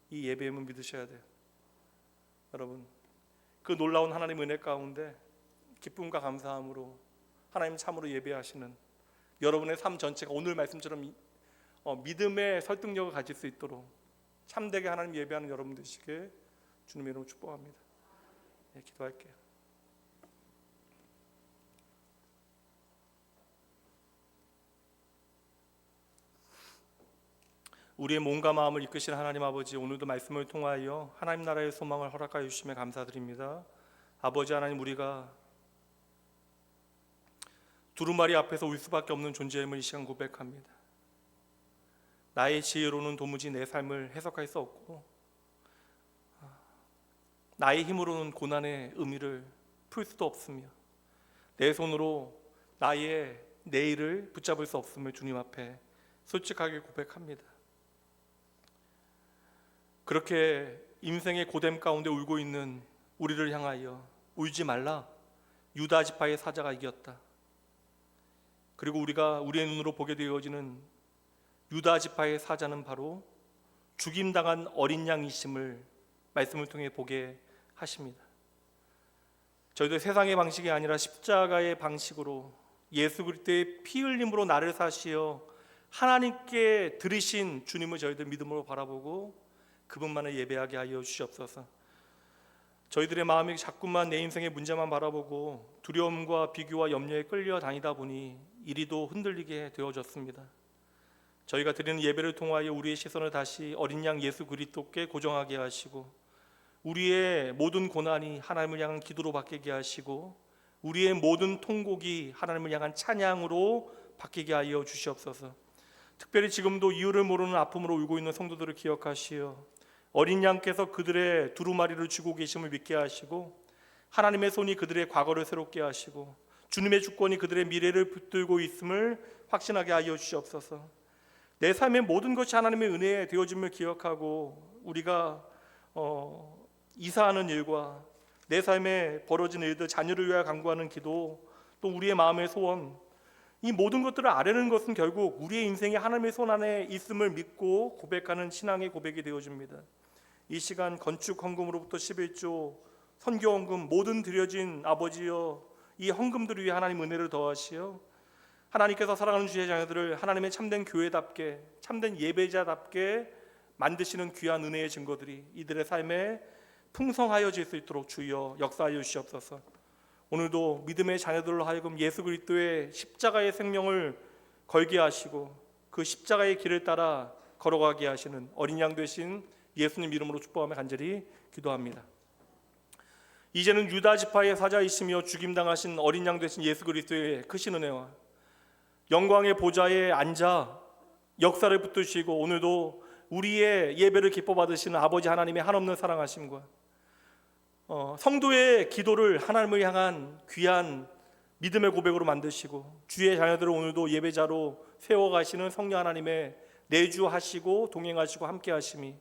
이 예배임을 믿으셔야 돼요. 여러분, 그 놀라운 하나님의 은혜 가운데 기쁨과 감사함으로 하나님 참으로 예배하시는 여러분의 삶 전체가 오늘 말씀처럼 믿음의 설득력을 가질 수 있도록 참되게 하나님 예배하는 여러분 되시게 주님의 이름으로 축복합니다. 네, 기도할게요. 우리의 몸과 마음을 이끄시는 하나님 아버지, 오늘도 말씀을 통하여 하나님 나라의 소망을 허락하여 주시며 감사드립니다. 아버지 하나님, 우리가 두루마리 앞에서 울 수밖에 없는 존재임을 이 시간 고백합니다. 나의 지혜로는 도무지 내 삶을 해석할 수 없고 나의 힘으로는 고난의 의미를 풀 수도 없으며 내 손으로 나의 내일을 붙잡을 수 없음을 주님 앞에 솔직하게 고백합니다. 그렇게 인생의 고됨 가운데 울고 있는 우리를 향하여 울지 말라, 유다 지파의 사자가 이겼다. 그리고 우리가 우리의 눈으로 보게 되어지는 유다 지파의 사자는 바로 죽임당한 어린 양이심을 말씀을 통해 보게 하십니다. 저희도 세상의 방식이 아니라 십자가의 방식으로 예수 그리스도의 피 흘림으로 나를 사시어 하나님께 들으신 주님을 저희들 믿음으로 바라보고 그분만을 예배하게 하여 주시옵소서. 저희들의 마음이 자꾸만 내 인생의 문제만 바라보고 두려움과 비교와 염려에 끌려 다니다 보니 이리도 흔들리게 되어졌습니다. 저희가 드리는 예배를 통하여 우리의 시선을 다시 어린 양 예수 그리스도께 고정하게 하시고 우리의 모든 고난이 하나님을 향한 기도로 바뀌게 하시고 우리의 모든 통곡이 하나님을 향한 찬양으로 바뀌게 하여 주시옵소서. 특별히 지금도 이유를 모르는 아픔으로 울고 있는 성도들을 기억하시어 어린 양께서 그들의 두루마리를 쥐고 계심을 믿게 하시고 하나님의 손이 그들의 과거를 새롭게 하시고 주님의 주권이 그들의 미래를 붙들고 있음을 확신하게 하여 주시옵소서. 내 삶의 모든 것이 하나님의 은혜에 되어짐을 기억하고 우리가 이사하는 일과 내 삶에 벌어진 일들, 자녀를 위하여 간구하는 기도, 또 우리의 마음의 소원, 이 모든 것들을 아뢰는 것은 결국 우리의 인생이 하나님의 손 안에 있음을 믿고 고백하는 신앙의 고백이 되어집니다. 이 시간 건축 헌금으로부터 11조, 선교 헌금, 모든 드려진 아버지여 이 헌금들을 위해 하나님 은혜를 더하시어 하나님께서 사랑하는 주의 자녀들을 하나님의 참된 교회답게, 참된 예배자답게 만드시는 귀한 은혜의 증거들이 이들의 삶에 풍성하여질 수 있도록 주여 역사하여 주시옵소서. 오늘도 믿음의 자녀들로 하여금 예수 그리스도의 십자가의 생명을 걸게 하시고 그 십자가의 길을 따라 걸어가게 하시는 어린 양 되신 예수님 이름으로 축복하며 간절히 기도합니다. 이제는 유다 지파의 사자이시며 죽임당하신 어린 양 되신 예수 그리스도의 크신 은혜와 영광의 보좌에 앉아 역사를 붙드시고 오늘도 우리의 예배를 기뻐 받으시는 아버지 하나님의 한없는 사랑하심과 성도의 기도를 하나님을 향한 귀한 믿음의 고백으로 만드시고 주의 자녀들을 오늘도 예배자로 세워가시는 성령 하나님의 내주하시고 동행하시고 함께하심이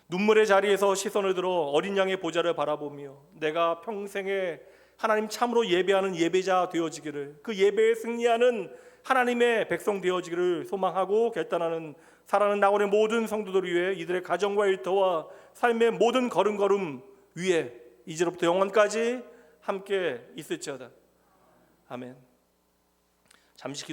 눈물의 자리에서 시선을 들어 어린 양의 보좌를 바라보며 내가 평생에 하나님 참으로 예배하는 예배자 되어지기를, 그 예배에 승리하는 하나님의 백성 되어지기를 소망하고 결단하는 사랑하는 낙원의 모든 성도들을 위해 이들의 가정과 일터와 삶의 모든 걸음걸음 위에 이제로부터 영원까지 함께 있을지어다. 아멘. 잠시